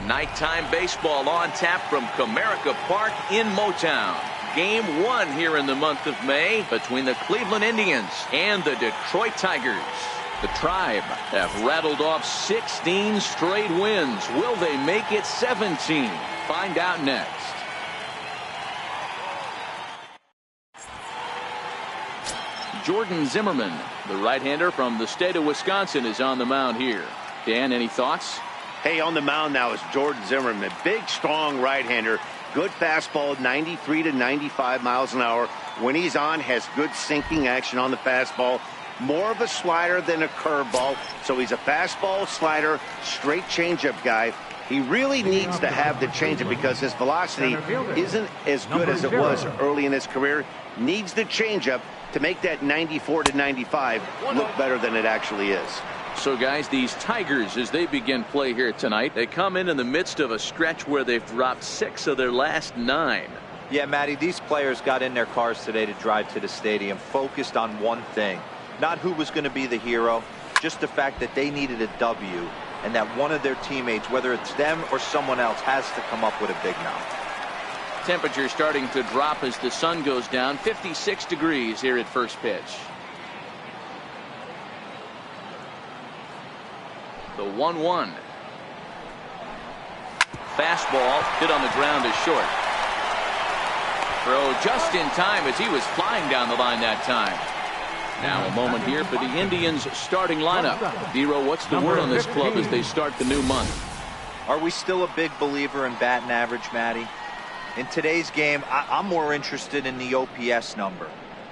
Nighttime baseball on tap from Comerica Park in Motown. Game 1 here in the month of May between the Cleveland Indians and the Detroit Tigers. The Tribe have rattled off 16 straight wins. Will they make it 17? Find out next. Jordan Zimmermann, the right-hander from the state of Wisconsin, is on the mound here. Dan, any thoughts? Hey, on the mound now is Jordan Zimmermann. Big, strong right-hander. Good fastball, 93 to 95 miles an hour. When he's on, has good sinking action on the fastball. More of a slider than a curveball. So he's a fastball, slider, straight changeup guy. He really needs to have the changeup because his velocity isn't as good as it was early in his career. Needs the changeup to make that 94 to 95 look better than it actually is. So, guys, these Tigers, as they begin play here tonight, they come in the midst of a stretch where they've dropped 6 of their last 9. Yeah, Matty, these players got in their cars today to drive to the stadium focused on one thing. Not who was going to be the hero, just the fact that they needed a W and that one of their teammates, whether it's them or someone else, has to come up with a big knock. Temperature starting to drop as the sun goes down. 56 degrees here at first pitch. The 1-1. Fastball hit on the ground is short. Throw just in time as he was flying down the line that time. Now a moment here for the Indians starting lineup. Dero, what's the word on this club as they start the new month? Are we still a big believer in batting average, Matty? In today's game, I'm more interested in the OPS number.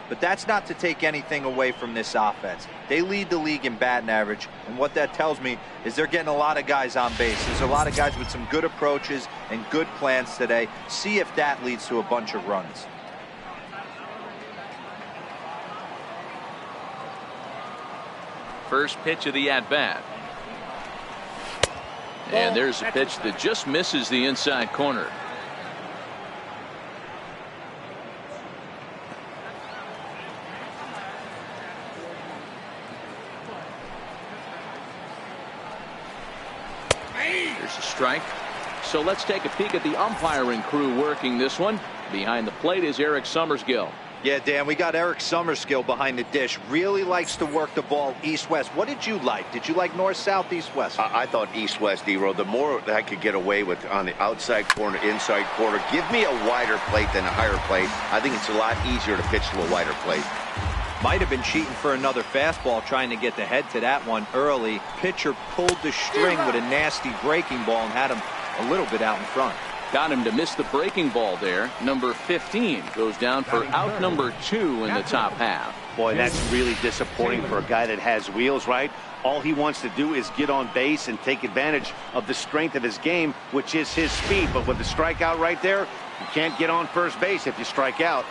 But that's not to take anything away from this offense. They lead the league in batting average, and what that tells me is they're getting a lot of guys on base. There's a lot of guys with some good approaches and good plans today. See if that leads to a bunch of runs. First pitch of the at-bat. And there's a pitch that just misses the inside corner. There's a strike. So let's take a peek at the umpiring crew working this one. Behind the plate is Eric Summerskill. Yeah, Dan, we got Eric Summerskill behind the dish. Really likes to work the ball east-west. What did you like? Did you like north-south, east-west? I thought east-west, Dero. The more I could get away with on the outside corner, inside corner, give me a wider plate than a higher plate. I think it's a lot easier to pitch to a wider plate. Might have been cheating for another fastball, trying to get the head to that one early. Pitcher pulled the string with a nasty breaking ball and had him a little bit out in front. Got him to miss the breaking ball there. Number 15 goes down for out number 2 in the top half. Boy, that's really disappointing for a guy that has wheels, right? All he wants to do is get on base and take advantage of the strength of his game, which is his speed. But with the strikeout right there, you can't get on first base if you strike out.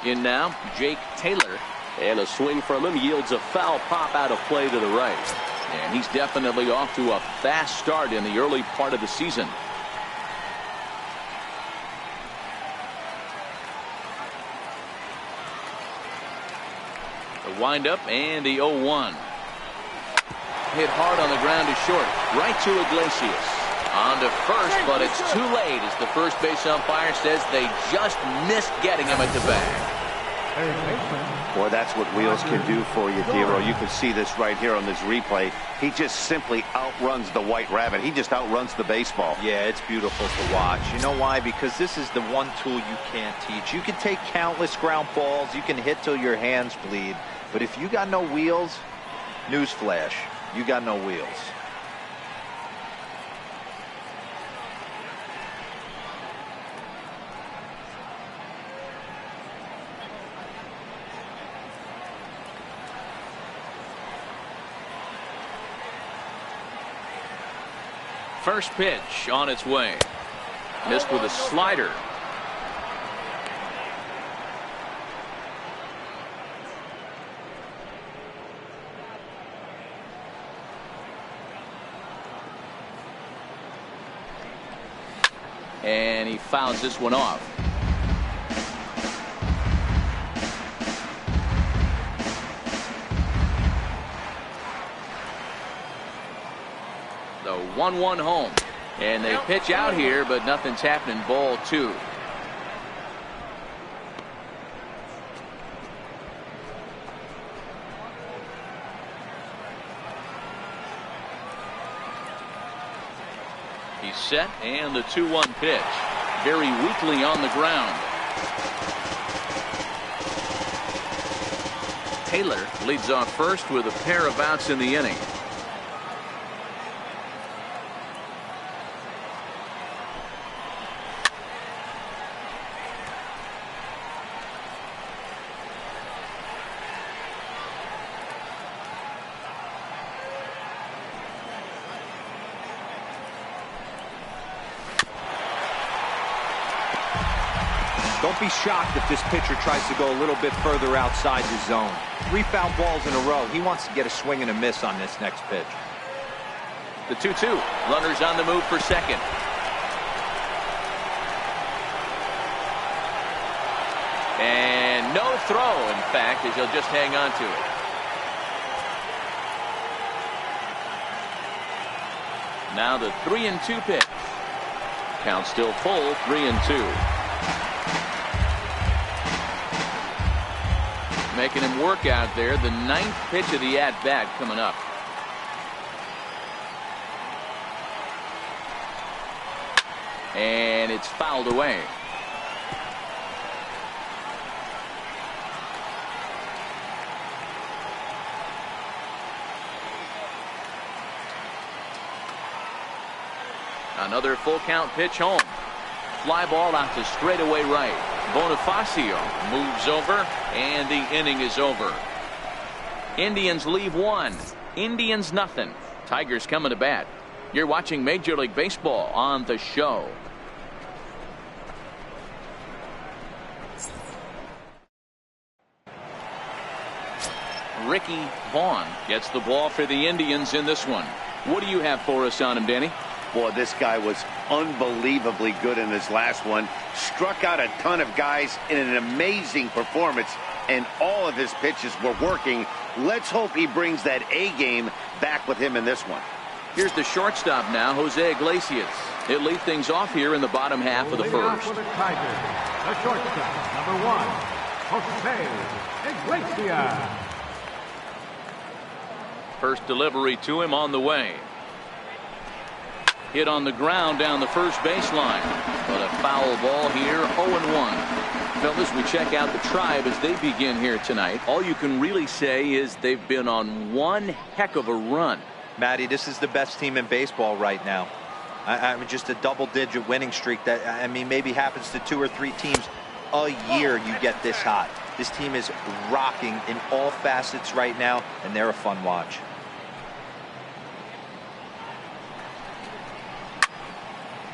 In now, Jake Taylor. And a swing from him yields a foul pop out of play to the right. And he's definitely off to a fast start in the early part of the season. The windup and the 0-1. Hit hard on the ground is short. Right to Iglesias. On to first, but it's too late as the first base umpire says they just missed getting him at the bag. Boy, that's what wheels can do for you, Dero. You can see this right here on this replay. He just simply outruns the White Rabbit. He just outruns the baseball. Yeah, it's beautiful to watch. You know why? Because this is the one tool you can't teach. You can take countless ground balls. You can hit till your hands bleed. But if you got no wheels, newsflash, you got no wheels. First pitch on its way. Missed with a slider. And he fouls this one off. The 1-1 home. And they pitch out here, but nothing's happening. Ball 2. He's set, and the 2-1 pitch. Very weakly on the ground. Taylor leads off first with a pair of outs in the inning. Don't be shocked if this pitcher tries to go a little bit further outside the zone. 3 foul balls in a row. He wants to get a swing and a miss on this next pitch. The 2-2. Runners on the move for second. And no throw, in fact, as he'll just hang on to it. Now the 3-2 pitch. Count still full, 3-2. Making him work out there. The 9th pitch of the at-bat coming up. And it's fouled away. Another full count pitch home. Fly ball out to straightaway right. Bonifacio moves over, and the inning is over. Indians leave 1. Indians nothing. Tigers coming to bat. You're watching Major League Baseball on The Show. Ricky Vaughn gets the ball for the Indians in this one. What do you have for us on him, Danny? Boy, this guy was unbelievably good in his last one. Struck out a ton of guys in an amazing performance, and all of his pitches were working. Let's hope he brings that A game back with him in this one. Here's the shortstop now, Jose Iglesias. He'll lead things off here in the bottom half of the first. For the Tigers, the shortstop, number 1, Jose Iglesias. First delivery to him on the way. Hit on the ground down the first baseline. But a foul ball here, 0-1. Fellas, we check out the Tribe as they begin here tonight. All you can really say is they've been on one heck of a run. Matty, this is the best team in baseball right now. I mean, just a double-digit winning streak that, I mean, maybe happens to 2 or 3 teams a year you get this hot. This team is rocking in all facets right now, and they're a fun watch.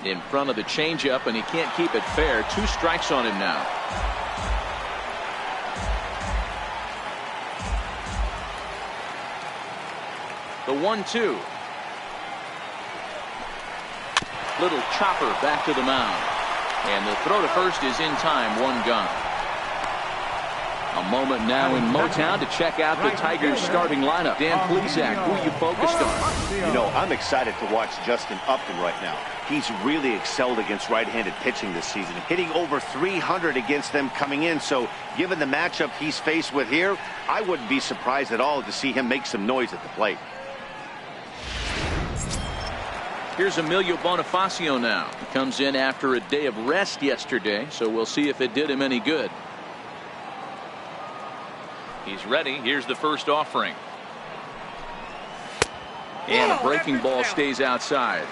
In front of the changeup, and he can't keep it fair. 2 strikes on him now. The 1-2. Little chopper back to the mound. And the throw to first is in time. 1 gone. A moment now in Motown to check out the Tigers starting lineup. Dan Plesac, who are you focused on? You know, I'm excited to watch Justin Upton right now. He's really excelled against right-handed pitching this season, hitting over 300 against them coming in. So given the matchup he's faced with here, I wouldn't be surprised at all to see him make some noise at the plate. Here's Emilio Bonifacio now. He comes in after a day of rest yesterday, so we'll see if it did him any good. He's ready. Here's the first offering. And a breaking ball stays outside.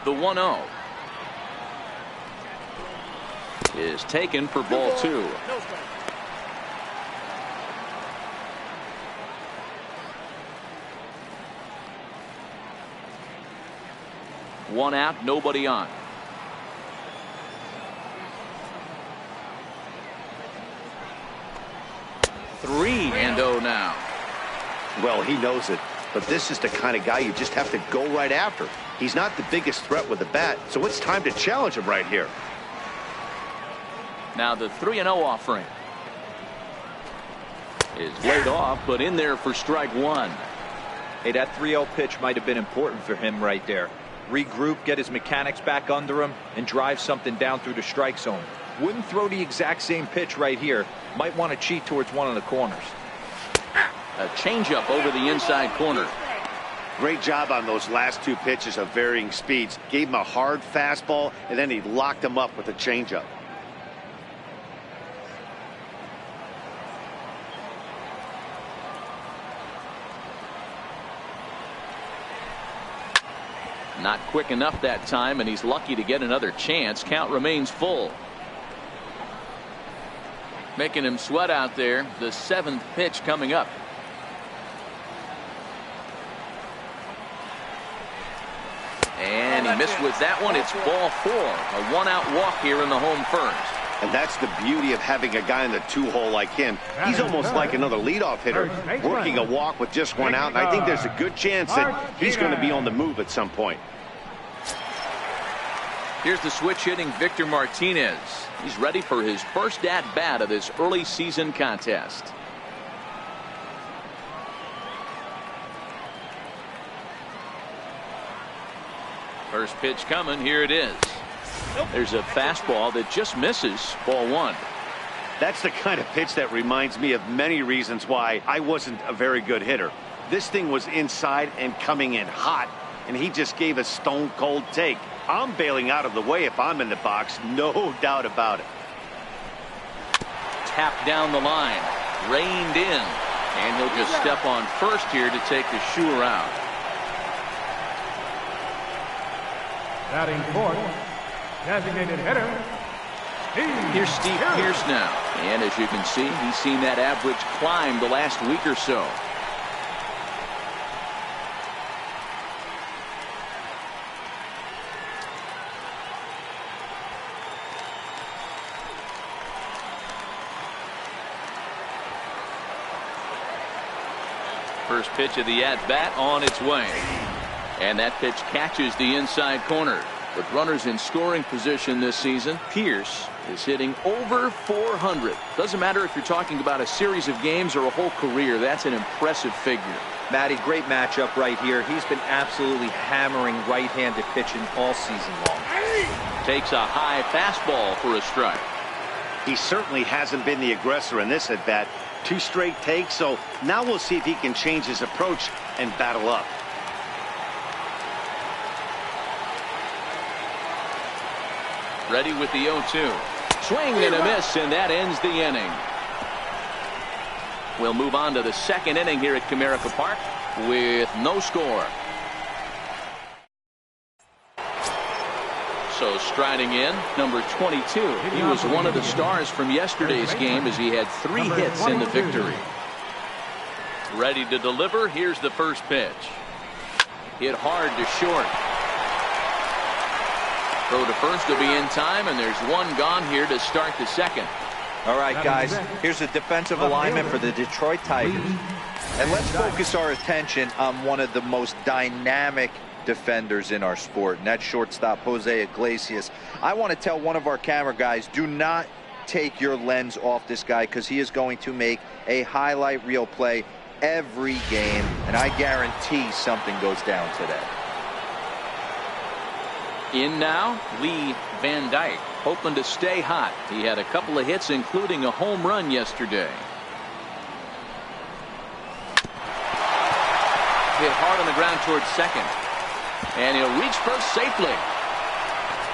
The 1-0 is taken for ball 2. One out, nobody on. Three and 0 now. Well, he knows it. but this is the kind of guy you just have to go right after. He's not the biggest threat with the bat, so it's time to challenge him right here. Now the 3-0 offering is laid off, but in there for strike one. Hey, that 3-0 pitch might have been important for him right there. Regroup, get his mechanics back under him, and drive something down through the strike zone. Wouldn't throw the exact same pitch right here. Might want to cheat towards one of the corners. A changeup over the inside corner. Great job on those last two pitches of varying speeds. Gave him a hard fastball, and then he locked him up with a changeup. Not quick enough that time, and he's lucky to get another chance. Count remains full. Making him sweat out there. The 7th pitch coming up. And he missed with that one. It's ball 4. A 1-out walk here in the home first. And that's the beauty of having a guy in the 2-hole like him. He's almost like another leadoff hitter, working a walk with just 1 out. And I think there's a good chance that he's going to be on the move at some point. Here's the switch hitting Victor Martinez. He's ready for his first at-bat of this early season contest. First pitch coming. Here it is. There's a fastball that just misses. Ball 1. That's the kind of pitch that reminds me of many reasons why I wasn't a very good hitter. This thing was inside and coming in hot, and he just gave a stone-cold take. I'm bailing out of the way if I'm in the box, no doubt about it. Tapped down the line, reined in, and he'll just step on first here to take the Shure out. Batting fourth, designated hitter, Here's Steve Pearce now, and as you can see, he's seen that average climb the last week or so. First pitch of the at-bat on its way. And that pitch catches the inside corner. With runners in scoring position this season, Pearce is hitting over 400. Doesn't matter if you're talking about a series of games or a whole career. That's an impressive figure. Matty, great matchup right here. He's been absolutely hammering right-handed pitching all season long. Takes a high fastball for a strike. He certainly hasn't been the aggressor in this at-bat. 2 straight takes, so now we'll see if he can change his approach and battle up. Ready with the 0-2. Swing and a miss, and that ends the inning. We'll move on to the second inning here at Comerica Park with no score. So striding in, number 22. He was one of the stars from yesterday's game as he had 3 hits in the victory. Ready to deliver. Here's the first pitch. Hit hard to short. Throw to first will be in time, and there's one gone here to start the second. All right, guys, here's a defensive alignment for the Detroit Tigers. And let's focus our attention on one of the most dynamic defenders in our sport, and that's shortstop Jose Iglesias. I want to tell one of our camera guys, do not take your lens off this guy, because he is going to make a highlight reel play every game, and I guarantee something goes down today. In now, Lee Van Dyke, hoping to stay hot. He had a couple of hits, including a home run yesterday. Hit hard on the ground towards second. And he'll reach first safely.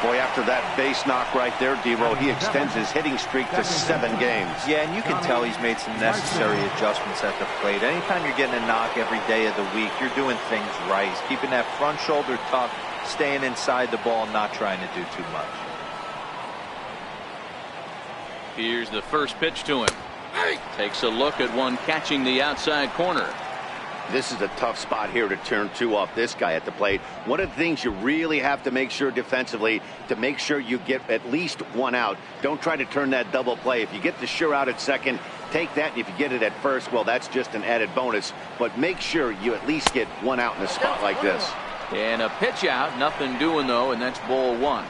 Boy, after that base knock right there, Devo, he extends his hitting streak to 7 games. Yeah, and you can tell he's made some necessary adjustments at the plate. Anytime you're getting a knock every day of the week, you're doing things right. He's keeping that front shoulder tucked, staying inside the ball, not trying to do too much. Here's the first pitch to him. Takes a look at one catching the outside corner. This is a tough spot here to turn 2 off this guy at the plate. One of the things you really have to make sure defensively, to make sure you get at least 1 out. Don't try to turn that double play. If you get the sure out at second, Take that, and if you get it at first, well, that's just an added bonus. But make sure you at least get one out in a spot like this. And a pitch out, nothing doing though, and that's ball one.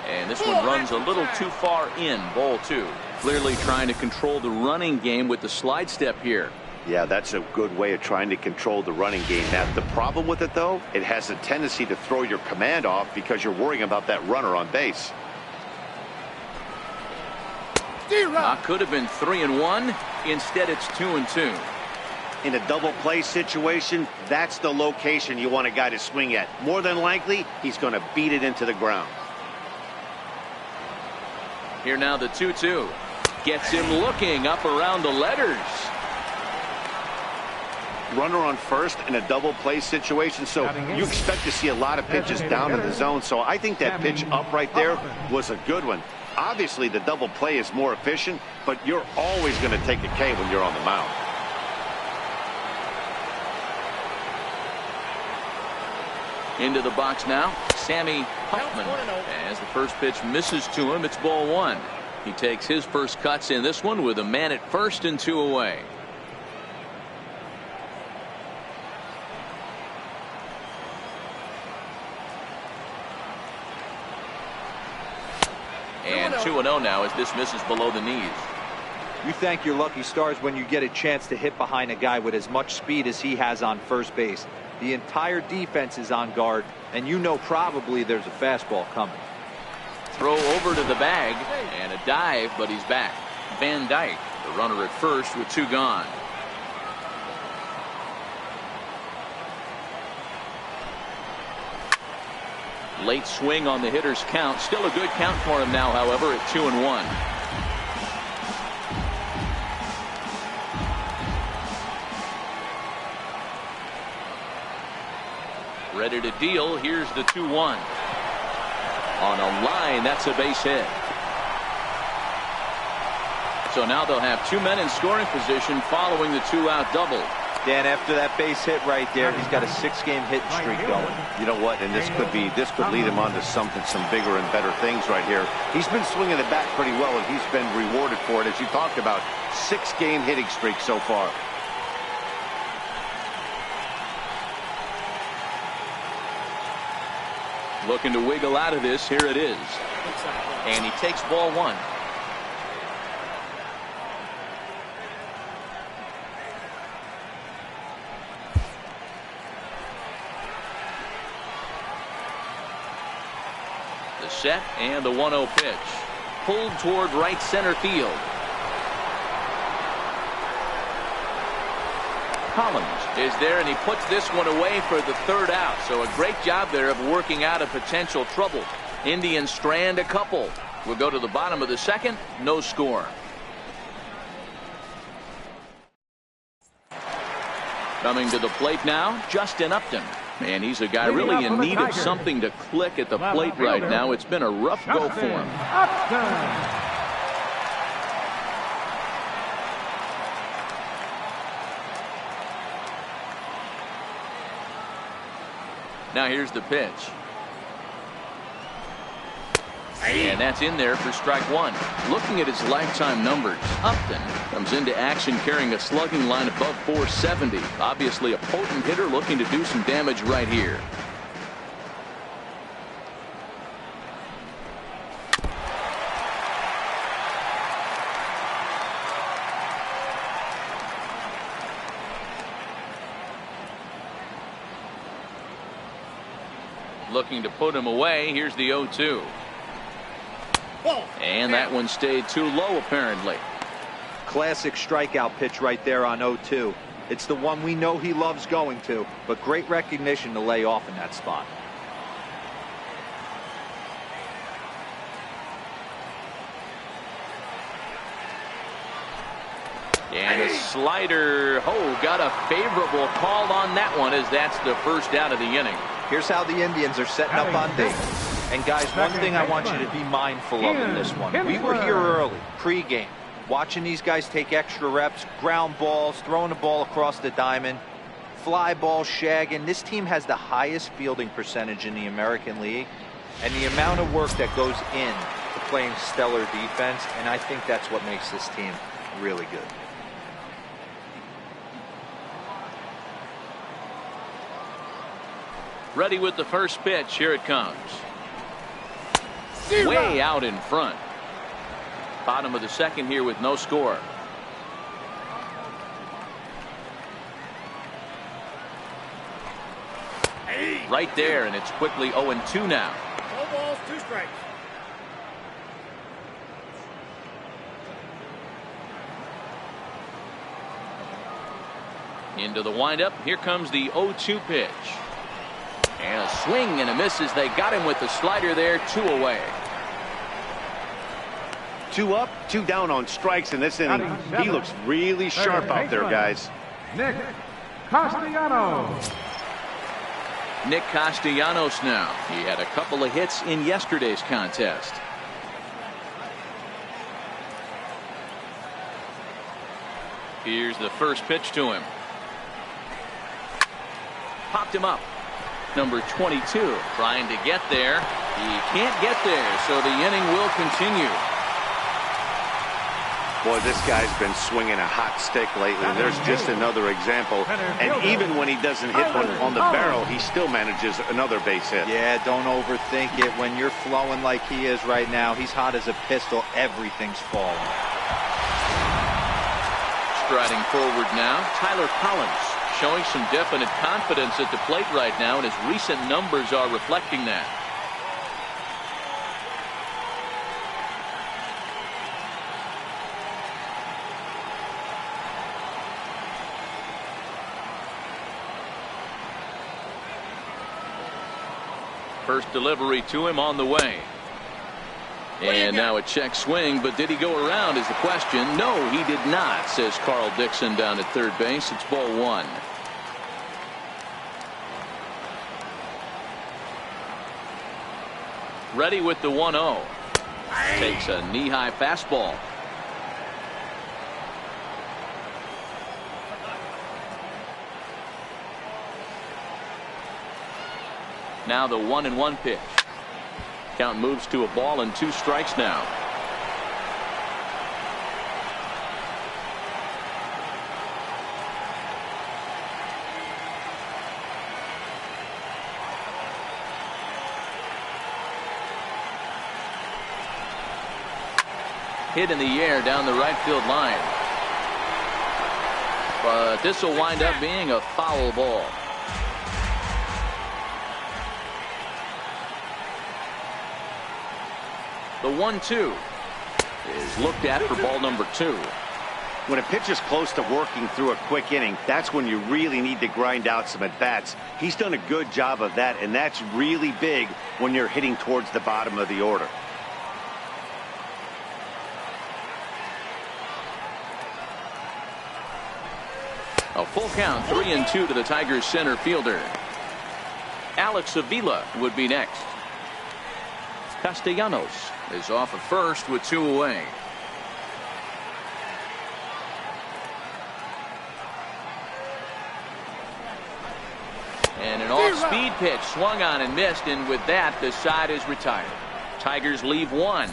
And this one runs a little too far in, ball two. Clearly trying to control the running game with the slide step here. Yeah, that's a good way of trying to control the running game. Now, the problem with it, though, it has a tendency to throw your command off because you're worrying about that runner on base. Could have been 3-1. Instead, it's 2-2. In a double play situation, that's the location you want a guy to swing at. More than likely, he's going to beat it into the ground. Here now the 2-2. Gets him looking up around the letters. Runner on first in a double play situation, so you expect to see a lot of pitches down in the zone. So I think that pitch up right there was a good one. Obviously, the double play is more efficient, but you're always going to take a K when you're on the mound. Into the box now, Sammy Huffman. As the first pitch misses to him, it's ball one. He takes his first cuts in this one with a man at first and 2 away. And 2-0 now as this misses below the knees. You thank your lucky stars when you get a chance to hit behind a guy with as much speed as he has on first base. The entire defense is on guard, and you know probably there's a fastball coming. Throw over to the bag, and a dive, but he's back. Van Dyke, the runner at first with 2 gone. Late swing on the hitter's count. Still a good count for him now, however, at 2-1. Ready to deal. Here's the 2-1. On a line, that's a base hit. So now they'll have 2 men in scoring position following the 2-out double. Dan, after that base hit right there, he's got a 6-game hitting streak going. You know what? And this could lead him on to some bigger and better things right here. He's been swinging the bat pretty well, and he's been rewarded for it, as you talked about. 6-game hitting streak so far. Looking to wiggle out of this. Here it is. And he takes ball one. The set and the 1-0 pitch. Pulled toward right center field. Collins is there, and he puts this one away for the 3rd out. So a great job there of working out a potential trouble. Indians strand a couple. We'll go to the bottom of the 2nd. No score. Coming to the plate now, Justin Upton. And he's a guy really in need of something to click at the plate right now. It's been a rough go for him. Now here's the pitch. And that's in there for strike one. Looking at his lifetime numbers, Upton comes into action carrying a slugging line above 470. Obviously a potent hitter looking to do some damage right here. Looking to put him away. Here's the 0-2. And that one stayed too low, apparently. Classic strikeout pitch right there on 0-2. It's the one we know he loves going to, but great recognition to lay off in that spot. And a slider. Oh, got a favorable call on that one, as that's the 1st out of the inning. Here's how the Indians are setting up on base. And guys, one thing I want you to be mindful of in this one. We were here early, pregame. Watching these guys take extra reps, ground balls, throwing the ball across the diamond, fly ball, shagging. This team has the highest fielding percentage in the American League, and the amount of work that goes in to playing stellar defense, and I think that's what makes this team really good. Ready with the first pitch. Here it comes. Way out in front. Bottom of the second here with no score. Right there, and it's quickly 0-2 now. 4 balls, 2 strikes. Into the windup. Here comes the 0-2 pitch. And a swing and a miss as they got him with the slider there. 2 away. 2 up, 2 down on strikes in this inning. He looks really sharp out there, guys. Nick Castellanos. Nick Castellanos now. He had a couple of hits in yesterday's contest. Here's the first pitch to him. Popped him up. Number 22 trying to get there. He can't get there, so the inning will continue. Boy, this guy's been swinging a hot stick lately. There's just another example. And even when he doesn't hit one on the barrel, he still manages another base hit. Yeah, don't overthink it. When you're flowing like he is right now, he's hot as a pistol. Everything's falling. Striding forward now, Tyler Collins, showing some definite confidence at the plate right now, and his recent numbers are reflecting that. First delivery to him on the way. And now a check swing, but did he go around is the question. No, he did not, says Carl Dixon down at third base. It's ball 1. Ready with the 1-0. Takes a knee-high fastball. Now the 1-1 pitch. Count moves to a ball and 2 strikes now. Hit in the air down the right field line. But this will wind up being a foul ball. The 1-2 is looked at for ball number 2. When a pitcher's close to working through a quick inning, that's when you really need to grind out some at-bats. He's done a good job of that, and that's really big when you're hitting towards the bottom of the order. A full count, 3-2 to the Tigers center fielder. Alex Avila would be next. Castellanos is off at first with 2 away. And an off-speed pitch swung on and missed, and with that the side is retired. Tigers leave 1.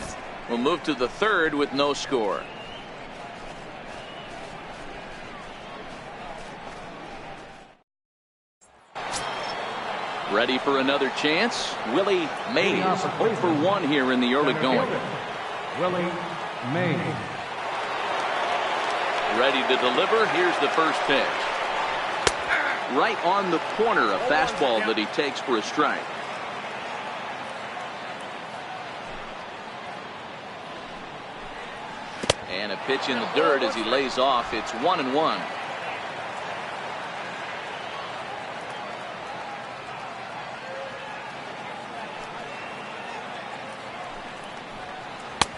We'll move to the 3rd with no score. Ready for another chance. Willie Mays 0 for 1 here in the early going. Willie Mays. Ready to deliver. Here's the first pitch. Right on the corner, a fastball that he takes for a strike. And a pitch in the dirt as he lays off. It's 1-1.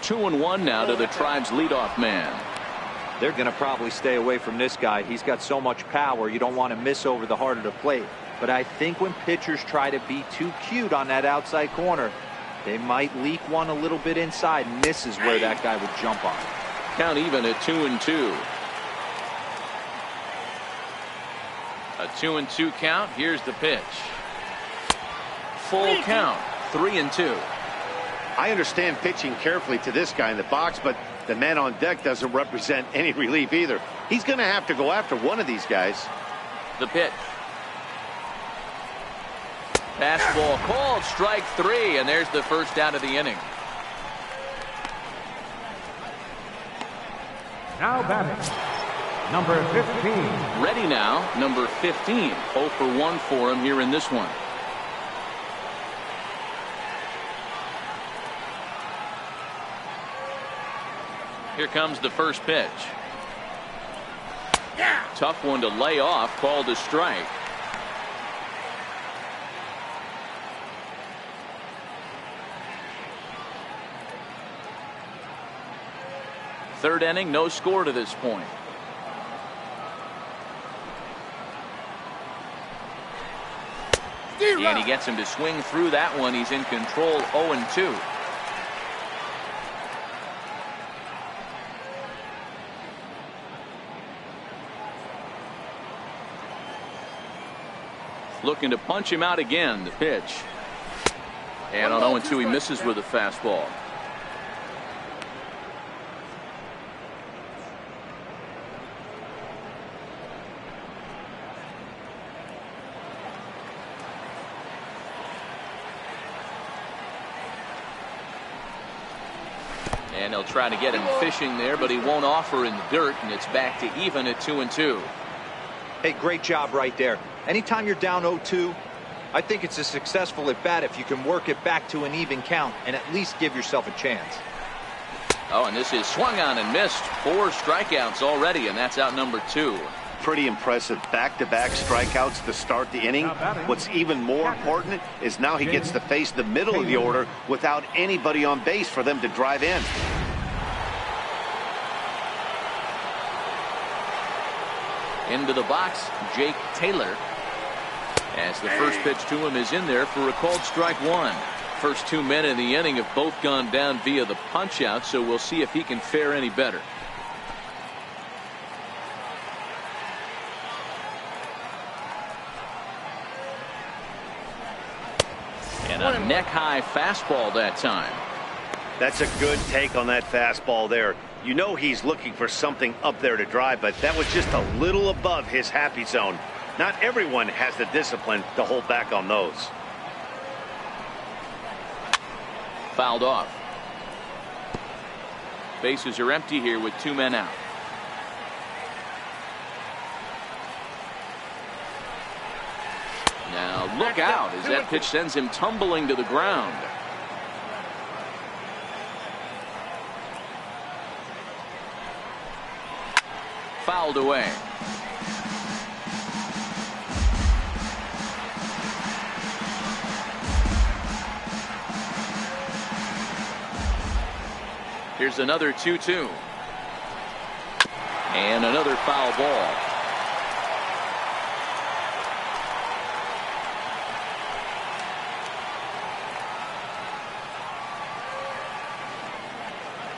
Two and 1 now to the Tribe's leadoff man. They're going to probably stay away from this guy. He's got so much power. You don't want to miss over the heart of the plate. But I think when pitchers try to be too cute on that outside corner, they might leak one a little bit inside, and this is where that guy would jump on. Count even at 2-2. A 2-2 count. Here's the pitch. Full count. 3-2. I understand pitching carefully to this guy in the box, but the man on deck doesn't represent any relief either. He's going to have to go after one of these guys. The pitch. Fastball called, strike 3, and there's the first out of the inning. Now batting, number 15. Ready now, number 15. 0 for 1 for him here in this one. Here comes the first pitch. Tough one to lay off, called a strike. Third inning, no score to this point. And he gets him to swing through that one. He's in control, 0-2. Looking to punch him out again. The pitch. And on 0-2, he misses with a fastball. And he'll try to get him fishing there, but he won't offer in the dirt, and it's back to even at 2-2. Hey, great job right there. Anytime you're down 0-2, I think it's a successful at bat if you can work it back to an even count and at least give yourself a chance. Oh, and this is swung on and missed. 4 strikeouts already, and that's out number 2. Pretty impressive back-to-back strikeouts to start the inning. What's even more important is now he gets to face the middle of the order without anybody on base for them to drive in. Into the box, Jake Taylor. As the first pitch to him is in there for a called strike 1. First 2 men in the inning have both gone down via the punch out, so we'll see if he can fare any better. And a neck-high fastball that time. That's a good take on that fastball there. You know he's looking for something up there to drive, but that was just a little above his happy zone. Not everyone has the discipline to hold back on those. Fouled off. Bases are empty here with 2 men out. Now look out as that pitch sends him tumbling to the ground. Fouled away. Here's another 2-2. And another foul ball.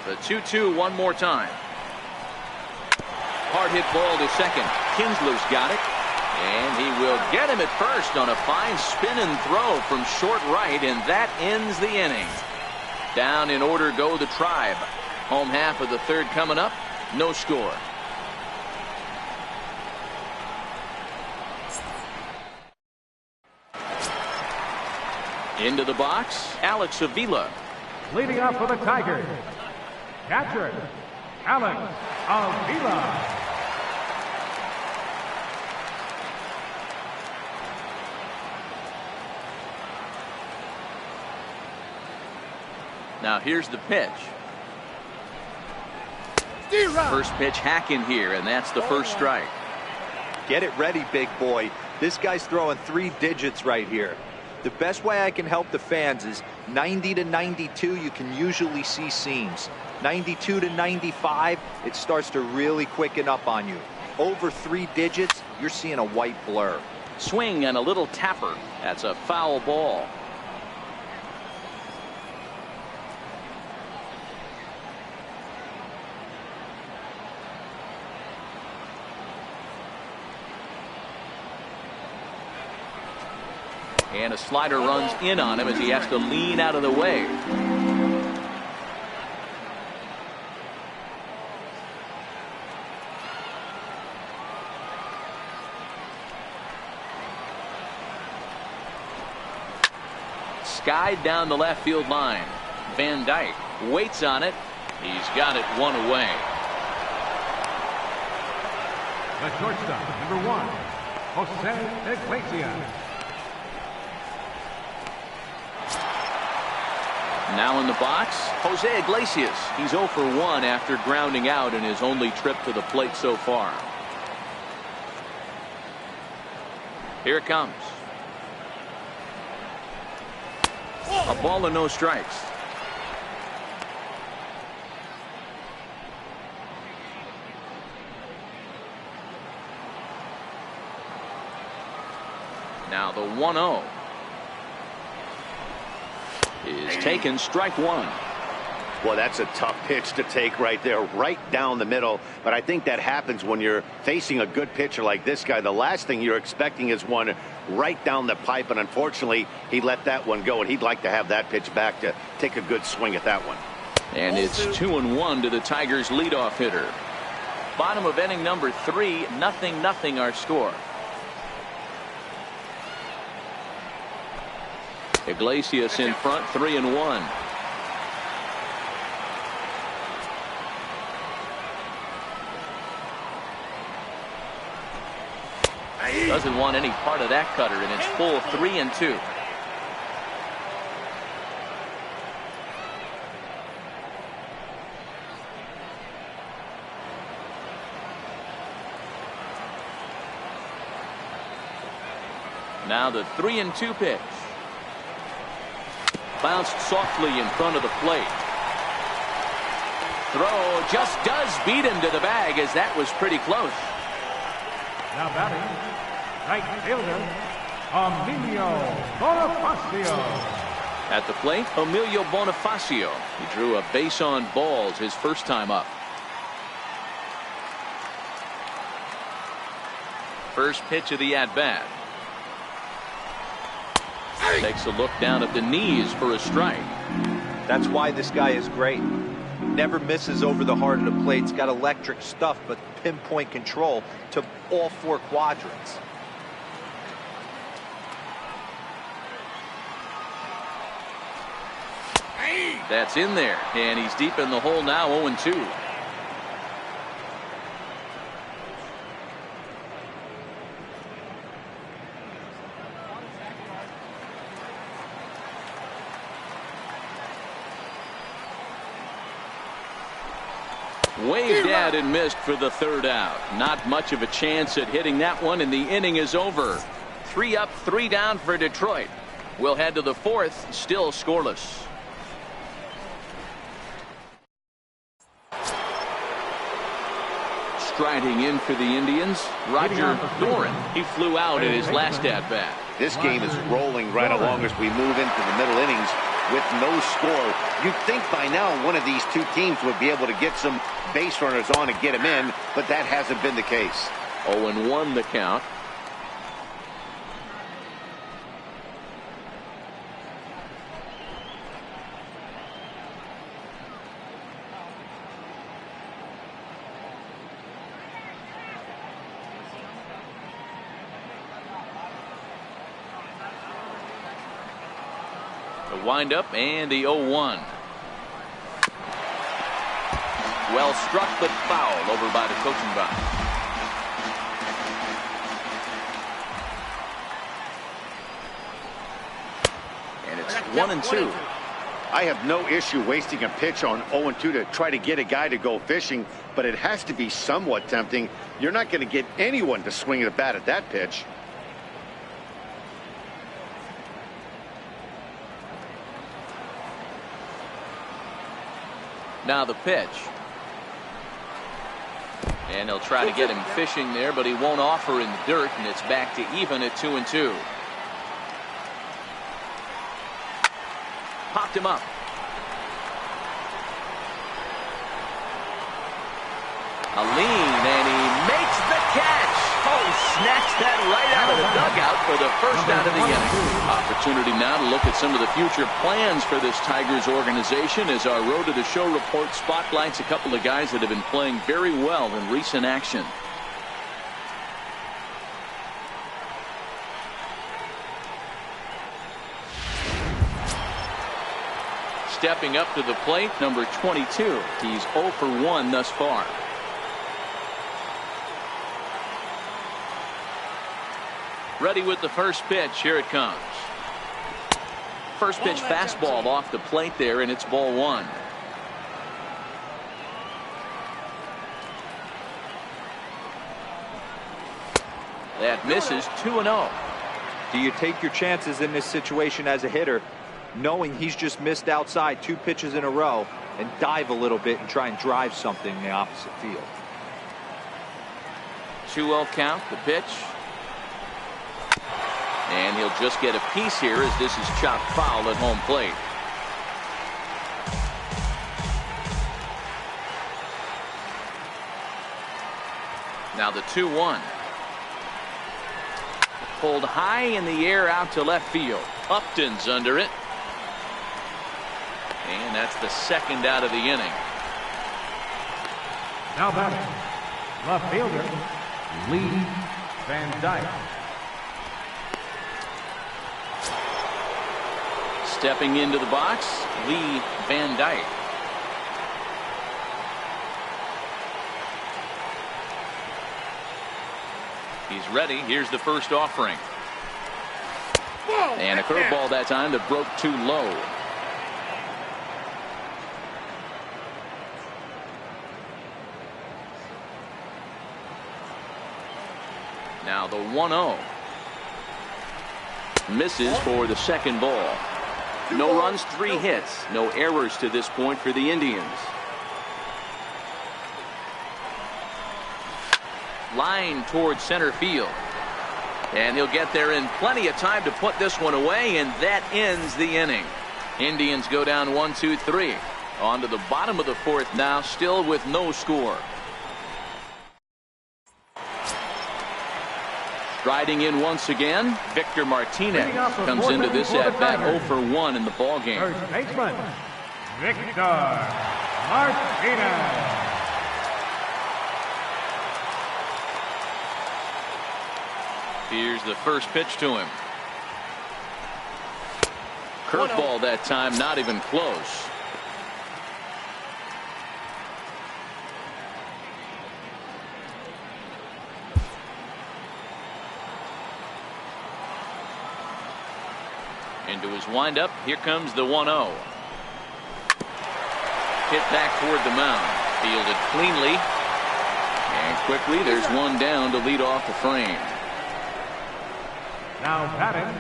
The 2-2 one more time. Hard hit ball to second. Kinsler's got it. And he will get him at first on a fine spin and throw from short right, and that ends the inning. Down in order go the Tribe. Home half of the third coming up. No score. Into the box, Alex Avila. Leading off for the Tigers, catcher, Alex Avila. Now here's the pitch. First pitch hacking here, and that's the first strike. Get it ready, big boy. This guy's throwing 3 digits right here. The best way I can help the fans is 90 to 92, you can usually see seams. 92 to 95, it starts to really quicken up on you. Over 3 digits, you're seeing a white blur. Swing and a little tapper. That's a foul ball. And a slider runs in on him as he has to lean out of the way. Skied down the left field line. Van Dyke waits on it. He's got it one away. The shortstop, number 1, Jose Iglesias. Now in the box, Jose Iglesias. He's 0 for 1 after grounding out in his only trip to the plate so far. Here it comes. A ball and no strikes. Now the 1-0 is taken, strike 1. Well, that's a tough pitch to take right there, right down the middle. But I think that happens when you're facing a good pitcher like this guy. The last thing you're expecting is one right down the pipe, and unfortunately, he let that one go, and he'd like to have that pitch back to take a good swing at that one. And it's 2-1 to the Tigers' leadoff hitter. Bottom of inning number 3, 0-0 our score. Iglesias in front, 3-1. Doesn't want any part of that cutter, and it's full 3-2. Now the 3-2 pitch. Bounced softly in front of the plate. Throw just does beat him to the bag, as that was pretty close. Now batting, right fielder, Emilio Bonifacio. At the plate, Emilio Bonifacio. He drew a base on balls his first time up. First pitch of the at-bat. Takes a look down at the knees for a strike. That's why this guy is great. Never misses over the heart of the plate. He's got electric stuff, but pinpoint control to all 4 quadrants. That's in there, and he's deep in the hole now, 0-2. Waved at and missed for the 3rd out. Not much of a chance at hitting that one, and the inning is over. 3 up, 3 down for Detroit. We'll head to the 4th, still scoreless. Striding in for the Indians, Roger Doran. He flew out in his last at-bat. This game is rolling right along as we move into the middle innings with no score. You'd think by now one of these two teams would be able to get some base runners on and get them in, but that hasn't been the case. 0-1 the count. The windup and the 0-1. Well struck, but foul over by the coaching box. And it's 1-2. I have no issue wasting a pitch on 0-2 to try to get a guy to go fishing, but it has to be somewhat tempting. You're not going to get anyone to swing the bat at that pitch. Now the pitch. And he'll try to get him fishing there, but he won't offer in the dirt, and it's back to even at 2-2. Popped him up. A lean, and he makes the catch. Oh, snatched that right out of the dugout for the first out of the inning. Opportunity now to look at some of the future plans for this Tigers organization as our Road to the Show report spotlights a couple of guys that have been playing very well in recent action. Stepping up to the plate, number 22. He's 0 for 1 thus far. Ready with the first pitch. Here it comes. First pitch fastball off the plate there, and it's ball 1. That misses. 2-0. Do you take your chances in this situation as a hitter, knowing he's just missed outside 2 pitches in a row, and dive a little bit and try and drive something in the opposite field? 2-0 count. The pitch. And he'll just get a piece here as this is chopped foul at home plate. Now the 2-1. Pulled high in the air out to left field. Upton's under it. And that's the second out of the inning. Now batting, left fielder, Lee Van Dyke. Stepping into the box, Lee Van Dyke. He's ready. Here's the first offering. And a curveball that time that broke too low. Now the 1-0. Misses for the second ball. No runs, 3 hits. No errors to this point for the Indians. Line towards center field. And he'll get there in plenty of time to put this one away, and that ends the inning. Indians go down 1-2-3. On to the bottom of the 4th now, still with no score. Striding in once again, Victor Martinez comes into this at-bat 0 for 1 in the ballgame. First baseman, Victor Martinez. Here's the first pitch to him. Curveball that time, not even close. Into his windup. Here comes the 1-0. Hit back toward the mound. Fielded cleanly. And quickly there's one down to lead off the frame. Now batting,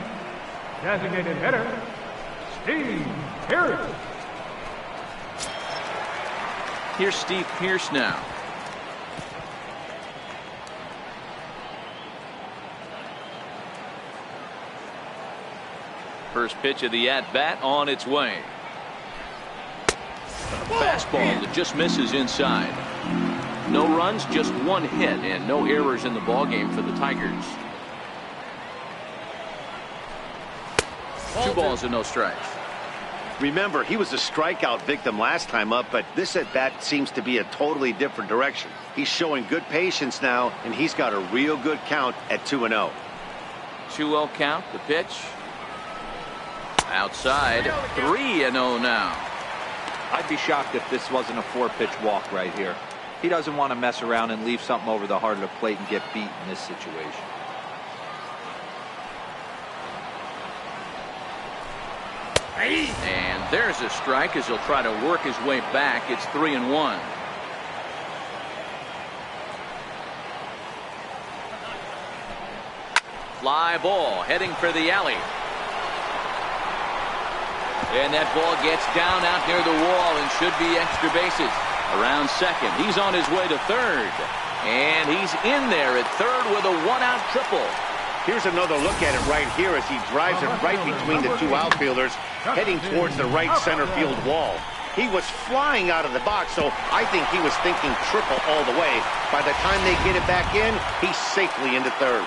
designated hitter, Steve Pearce. Here's Steve Pearce now. First pitch of the at-bat on its way. Fastball that just misses inside. No runs, just 1 hit, and no errors in the ballgame for the Tigers. 2 balls and no strikes. Remember, he was a strikeout victim last time up, but this at-bat seems to be a totally different direction. He's showing good patience now, and he's got a real good count at 2-0. 2-0 count, the pitch. Outside, 3-0 now. I'd be shocked if this wasn't a 4-pitch walk right here. He doesn't want to mess around and leave something over the heart of the plate and get beat in this situation. And there's a strike as he'll try to work his way back. It's 3-1. Fly ball heading for the alley. And that ball gets down out near the wall and should be extra bases. Around second. He's on his way to third. And he's in there at third with a 1-out triple. Here's another look at it right here as he drives it right between the 2 outfielders, heading towards the right center field wall. He was flying out of the box, so I think he was thinking triple all the way. By the time they get it back in, he's safely into third.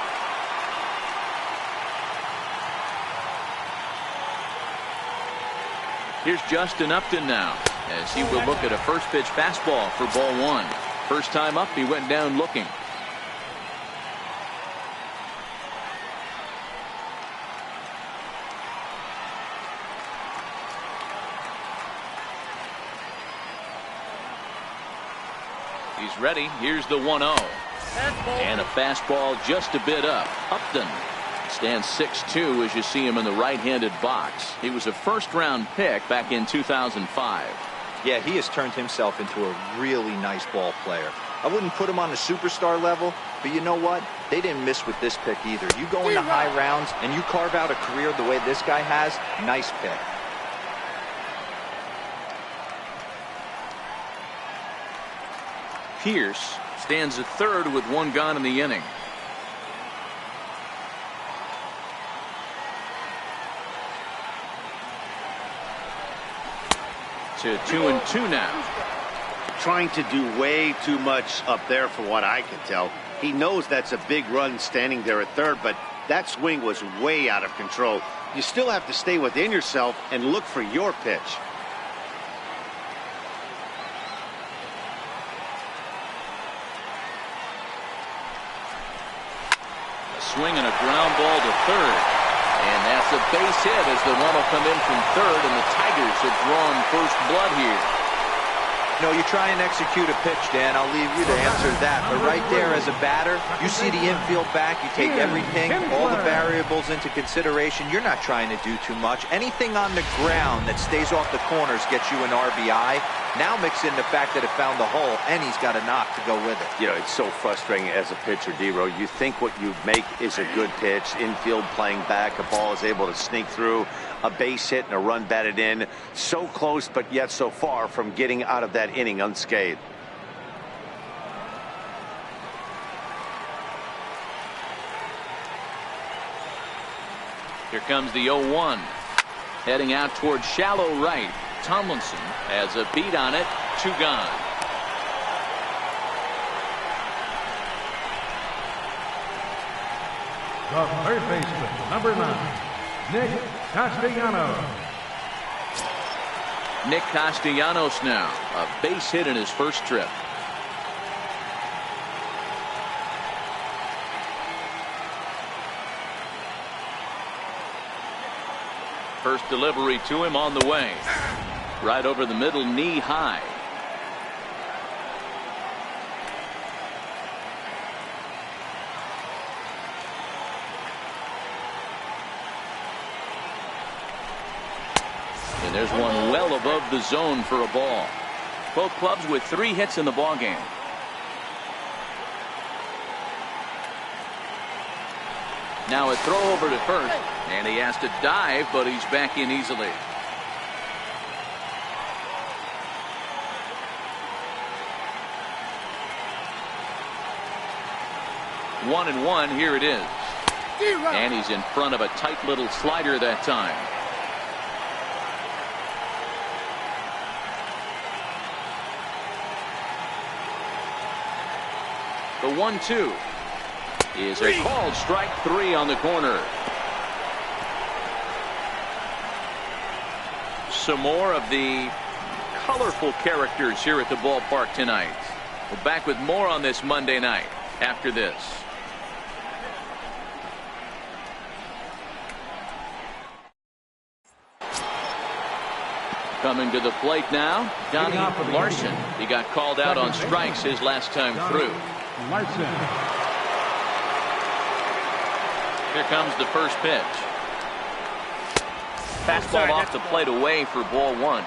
Here's Justin Upton now, as he will look at a first pitch fastball for ball one. First time up, he went down looking. He's ready. Here's the 1-0. And a fastball just a bit up. Upton stands 6'2" as you see him in the right-handed box. He was a first-round pick back in 2005. Yeah, he has turned himself into a really nice ball player. I wouldn't put him on the superstar level, but you know what? They didn't miss with this pick either. You go into high rounds and you carve out a career the way this guy has, nice pick. Pierce stands at third with one gone in the inning. To 2-2 now. Trying to do way too much up there for what I can tell. He knows that's a big run standing there at third, but that swing was way out of control. You still have to stay within yourself and look for your pitch. A swing and a ground ball to third. And that's a base hit as the run will come in from third, and the Tigers have drawn first blood here. No, you try and execute a pitch, Dan. I'll leave you to answer that. But right there as a batter, you see the infield back. You take everything, all the variables into consideration. You're not trying to do too much. Anything on the ground that stays off the corners gets you an RBI. Now mix in the fact that it found the hole, and he's got a knock to go with it. You know, it's so frustrating as a pitcher, D-Row. You think what you make is a good pitch. Infield playing back. A ball is able to sneak through. A base hit and a run batted in. So close, but yet so far from getting out of that inning unscathed. Here comes the 0-1. Heading out towards shallow right. Tomlinson has a beat on it. 2 gone. The third baseman, number 9, Nick Castellanos. Nick Castellanos now. A base hit in his first trip. First delivery to him on the way. Right over the middle, knee high. And there's one well above the zone for a ball. Both clubs with 3 hits in the ballgame. Now a throw over to first, and he has to dive, but he's back in easily. One and one, here it is. And he's in front of a tight little slider that time. The 1-2 is a called strike 3 on the corner. Some more of the colorful characters here at the ballpark tonight. We're back with more on this Monday night after this. Coming to the plate now, Donnie Larson. He got called out on strikes his last time through. Larson. Here comes the first pitch. Fastball off the plate away for ball 1.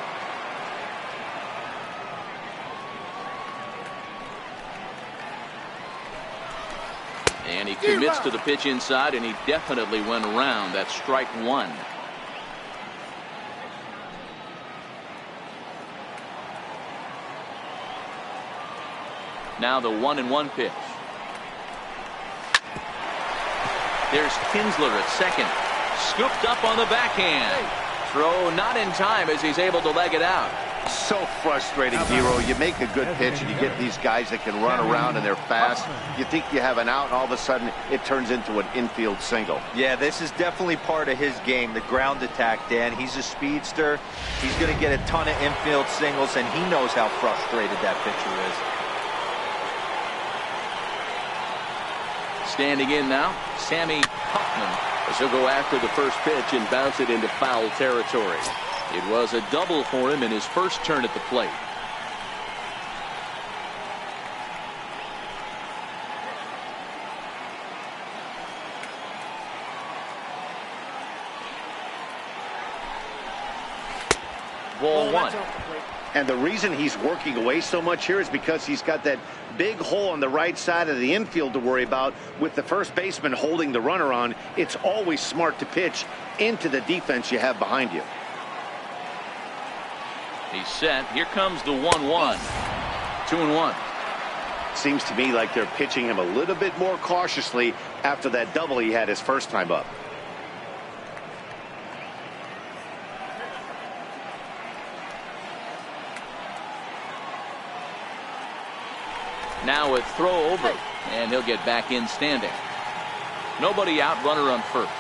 And he commits to the pitch inside, and he definitely went around. That's strike 1. Now the 1-1 pitch. There's Kinsler at second. Scooped up on the backhand. Throw not in time as he's able to leg it out. So frustrating, Hero. You make a good pitch and you get these guys that can run around and they're fast. You think you have an out and all of a sudden it turns into an infield single. Yeah, this is definitely part of his game, the ground attack, Dan. He's a speedster. He's going to get a ton of infield singles, and he knows how frustrated that pitcher is. Standing in now, Sammy Hoffman. As he'll go after the first pitch and bounce it into foul territory. It was a double for him in his first turn at the plate. Ball one. And the reason he's working away so much here is because he's got that big hole on the right side of the infield to worry about. With the first baseman holding the runner on, it's always smart to pitch into the defense you have behind you. He's set. Here comes the 1-1. 2-1. Seems to me like they're pitching him a little bit more cautiously after that double he had his first time up. Now a throw over, and he'll get back in standing. Nobody out, runner on first.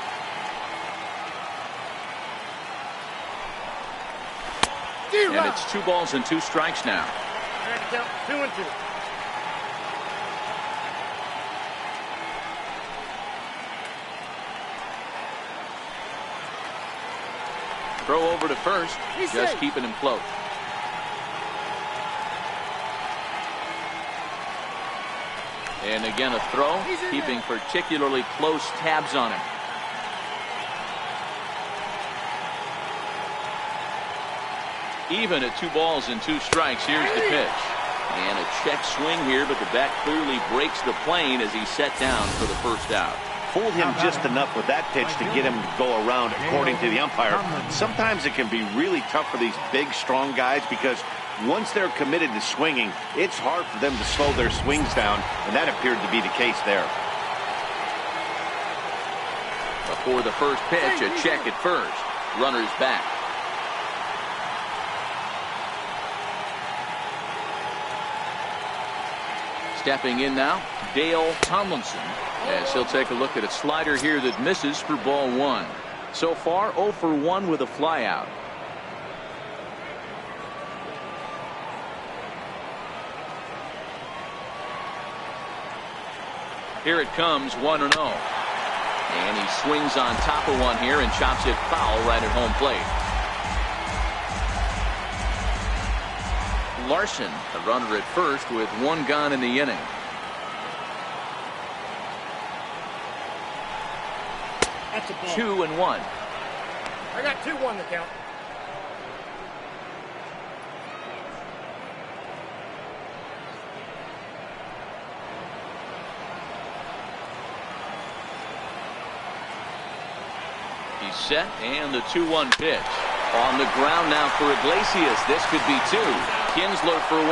And it's 2 balls and 2 strikes now. 2-2. Throw over to first, just keeping him close. And again a throw, keeping particularly close tabs on him. Even at 2 balls and 2 strikes. Here's the pitch. And a check swing here, but the bat clearly breaks the plane as he's set down for the first out. Fooled him just enough with that pitch to get him to go around, according to the umpire. Sometimes it can be really tough for these big, strong guys because once they're committed to swinging, it's hard for them to slow their swings down, and that appeared to be the case there. Before the first pitch, a check at first. Runner's back. Stepping in now, Dale Tomlinson, as he'll take a look at a slider here that misses for ball 1. So far 0 for 1 with a flyout. Here it comes, 1-0. And he swings on top of one here and chops it foul right at home plate. Larson, a runner at first with 1 gone in the inning. That's a ball. 2-1. I got 2-1 to count. He's set, and the 2-1 pitch. On the ground now for Iglesias. This could be 2. Kinsler for 1.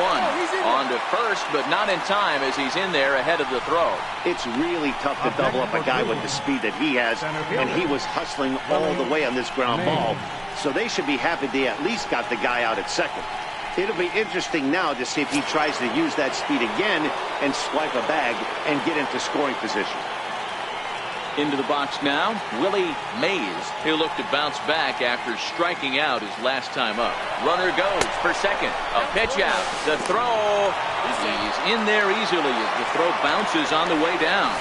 On to first, but not in time as he's in there ahead of the throw. It's really tough to double up a guy with the speed that he has, and he was hustling all the way on this ground ball. So they should be happy they at least got the guy out at second. It'll be interesting now to see if he tries to use that speed again and swipe a bag and get into scoring position. Into the box now, Willie Mays. He'll look to bounce back after striking out his last time up. Runner goes for second. A pitch out. The throw. He's in there easily as the throw bounces on the way down.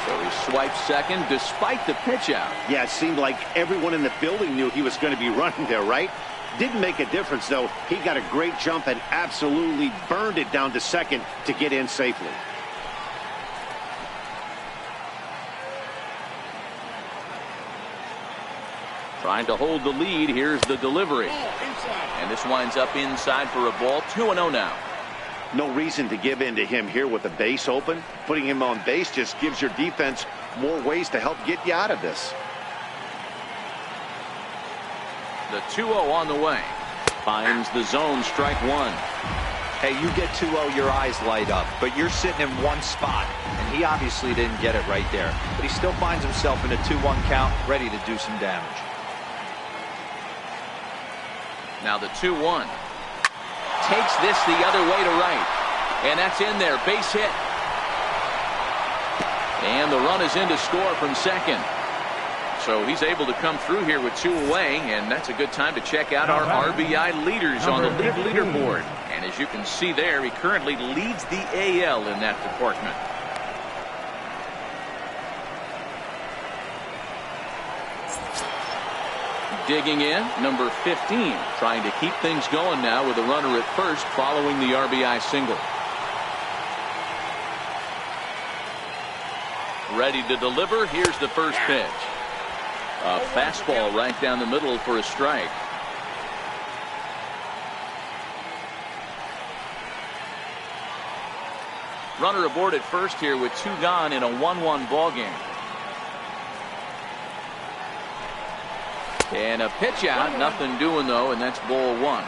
So he swipes second despite the pitch out. Yeah, it seemed like everyone in the building knew he was going to be running there, right? Didn't make a difference, though. He got a great jump and absolutely burned it down to second to get in safely. Trying to hold the lead. Here's the delivery. And this winds up inside for a ball. 2-0 now. No reason to give in to him here with the base open. Putting him on base just gives your defense more ways to help get you out of this. The 2-0 on the way. Finds the zone, strike 1. Hey, you get 2-0, your eyes light up, but you're sitting in one spot, and he obviously didn't get it right there. But he still finds himself in a 2-1 count, ready to do some damage. Now the 2-1. takes this the other way to right. And that's in there. Base hit. And the run is in to score from second. So he's able to come through here with 2 away, and that's a good time to check out our RBI leaders on the league leaderboard. And as you can see there, he currently leads the AL in that department. Digging in, number 15, trying to keep things going now with a runner at first following the RBI single. Ready to deliver. Here's the first pitch. A fastball right down the middle for a strike. Runner aboard at first here with 2 gone in a 1-1 ball game. And a pitch out, nothing doing though, and that's ball 1.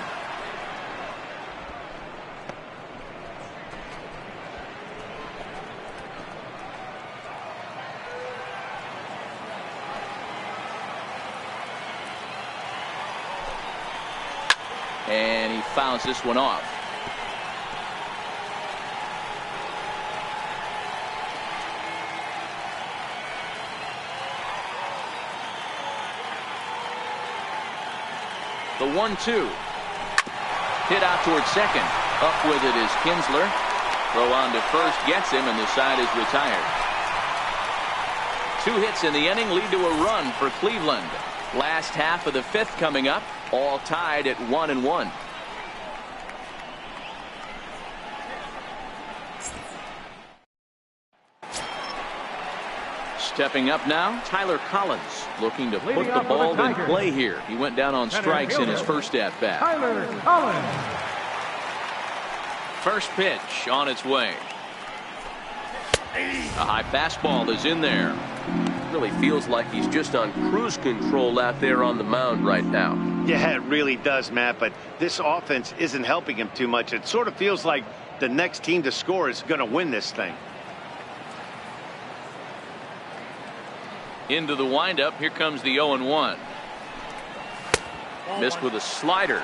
And he fouls this one off. The 1-2. Hit out towards second. Up with it is Kinsler. Throw on to first gets him, and the side is retired. 2 hits in the inning lead to a run for Cleveland. Last half of the 5th coming up. All tied at 1-1. Stepping up now, Tyler Collins looking to put the ball in play here. He went down on strikes in his first at bat. Tyler Collins. First pitch on its way. A high fastball is in there. Really feels like he's just on cruise control out there on the mound right now. Yeah, it really does, Matt, but this offense isn't helping him too much. It sort of feels like the next team to score is going to win this thing. Into the windup. Here comes the 0-1. Missed with a slider.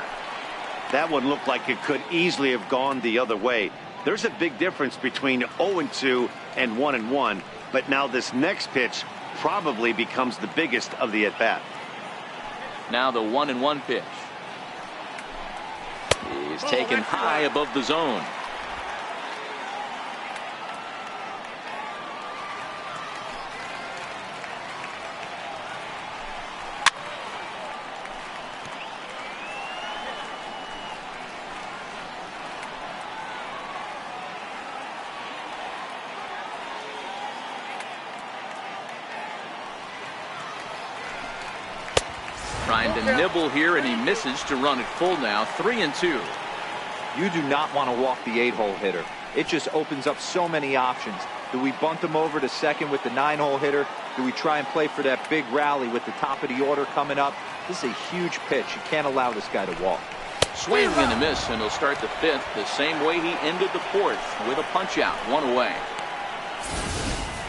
That one looked like it could easily have gone the other way. There's a big difference between 0-2 and 1-1, but now this next pitch probably becomes the biggest of the at-bat. Now the 1-1 pitch. He's taken high above the zone. Trying to nibble here, and he misses to run it full now. 3-2. You do not want to walk the 8-hole hitter. It just opens up so many options. Do we bunt him over to second with the 9-hole hitter? Do we try and play for that big rally with the top of the order coming up? This is a huge pitch. You can't allow this guy to walk. Swing and a miss, and he'll start the 5th the same way he ended the 4th with a punch out, 1 away.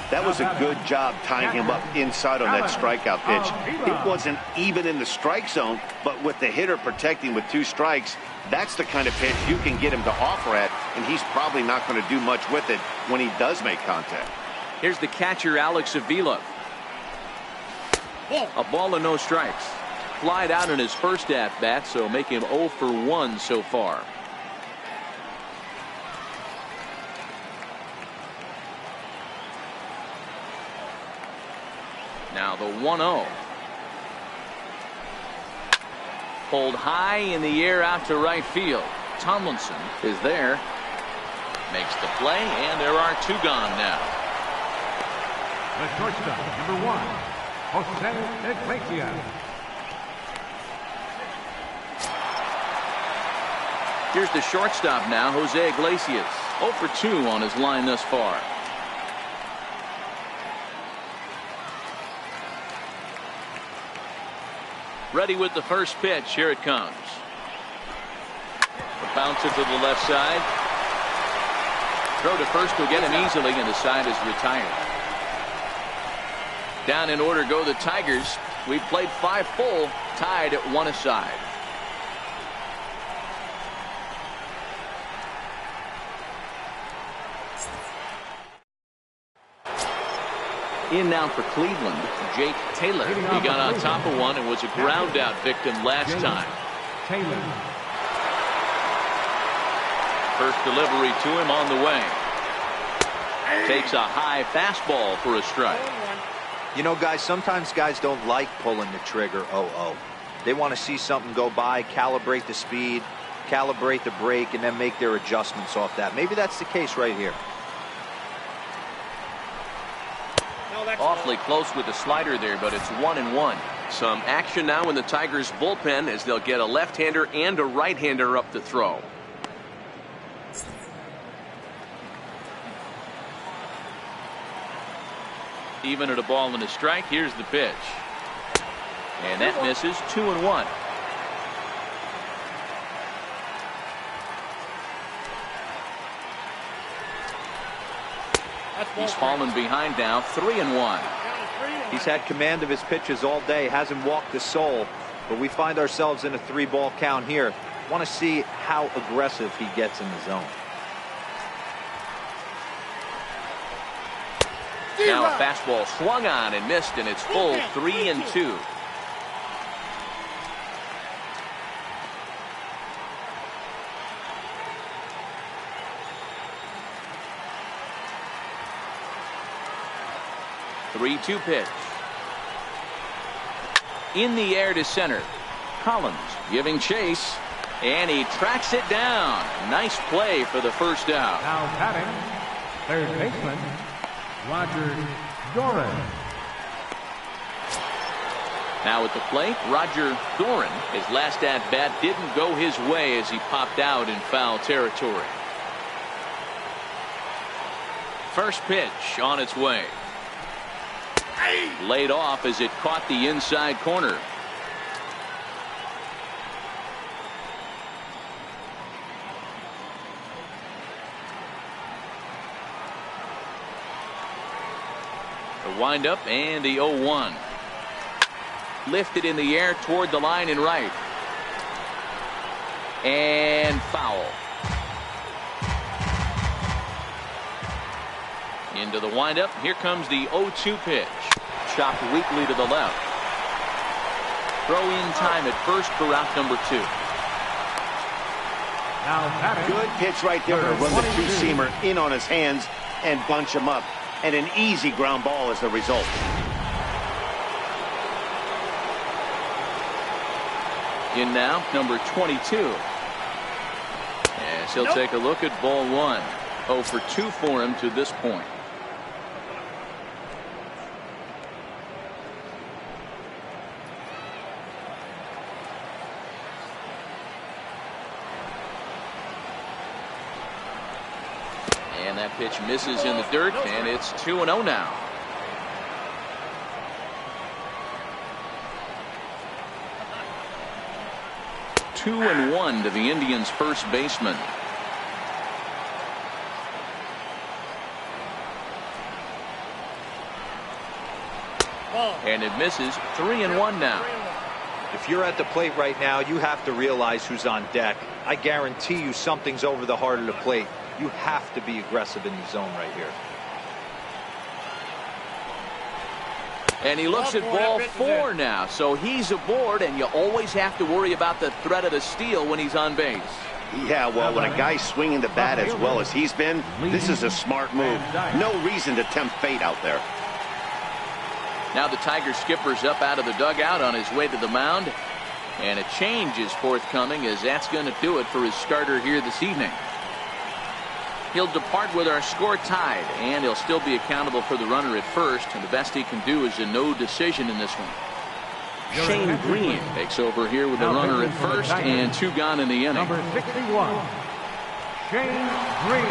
That was a good job tying him up inside on that strikeout pitch. It wasn't even in the strike zone, but with the hitter protecting with 2 strikes, that's the kind of pitch you can get him to offer at, and he's probably not going to do much with it when he does make contact. Here's the catcher, Alex Avila. A ball and no strikes. Flied out in his first at-bat, so make him 0 for 1 so far. Now the 1-0. Pulled high in the air out to right field. Tomlinson is there. Makes the play, and there are 2 gone now. The shortstop, number 1, Jose Iglesias. Here's the shortstop now, Jose Iglesias. 0 for 2 on his line thus far. Ready with the first pitch. Here it comes. Bounce it to the left side. Throw to first will get him easily, and the side is retired. Down in order go the Tigers. We've played 5 full, tied at 1 aside. In now for Cleveland, Jake Taylor. He got on top of one and was a ground out victim last time. Taylor. First delivery to him on the way. Takes a high fastball for a strike. You know, guys, sometimes guys don't like pulling the trigger 0-0. They want to see something go by, calibrate the speed, calibrate the break, and then make their adjustments off that. Maybe that's the case right here. Awfully close with the slider there, but it's 1-1. Some action now in the Tigers bullpen as they'll get a left-hander and a right-hander up to throw. Even at a ball and a strike, here's the pitch. And that misses. 2-1. He's fallen behind now. 3-1. He's had command of his pitches all day, hasn't walked a soul, but we find ourselves in a 3-ball count here. Want to see how aggressive he gets in the zone. Now a fastball swung on and missed, and it's full. 3-2. Three-two pitch. In the air to center. Collins giving chase, and he tracks it down. Nice play for the first out. Now batting, third baseman, Roger Doran. Now at the plate, Roger Doran. His last at-bat didn't go his way as he popped out in foul territory. First pitch on its way. Laid off as it caught the inside corner. The windup and the 0-1. Lifted in the air toward the line and right. And foul. Into the windup. Here comes the 0-2 pitch. Chopped weakly to the left. Throw in time at first for out number 2. Now batting, Good pitch right there to run the two-seamer in on his hands and bunch him up. And an easy ground ball as the result. In now, number 22. As he'll take a look at ball 1. 0 for 2 for him to this point. And that pitch misses in the dirt, and it's 2-0 now. Two and 1 to the Indians' first baseman. And it misses. 3-1 now. If you're at the plate right now, you have to realize who's on deck. I guarantee you something's over the heart of the plate. You have to be aggressive in the zone right here. And he looks at ball 4 now, so he's aboard, and you always have to worry about the threat of the steal when he's on base. Yeah, well, when a guy's swinging the bat as well as he's been, this is a smart move. No reason to tempt fate out there. Now the Tiger skipper's up out of the dugout on his way to the mound, and a change is forthcoming, as that's going to do it for his starter here this evening. He'll depart with our score tied, and he'll still be accountable for the runner at first, and the best he can do is a no decision in this one. Shane Green takes over here with the runner at first and 2 gone in the inning. number 61, Shane Green.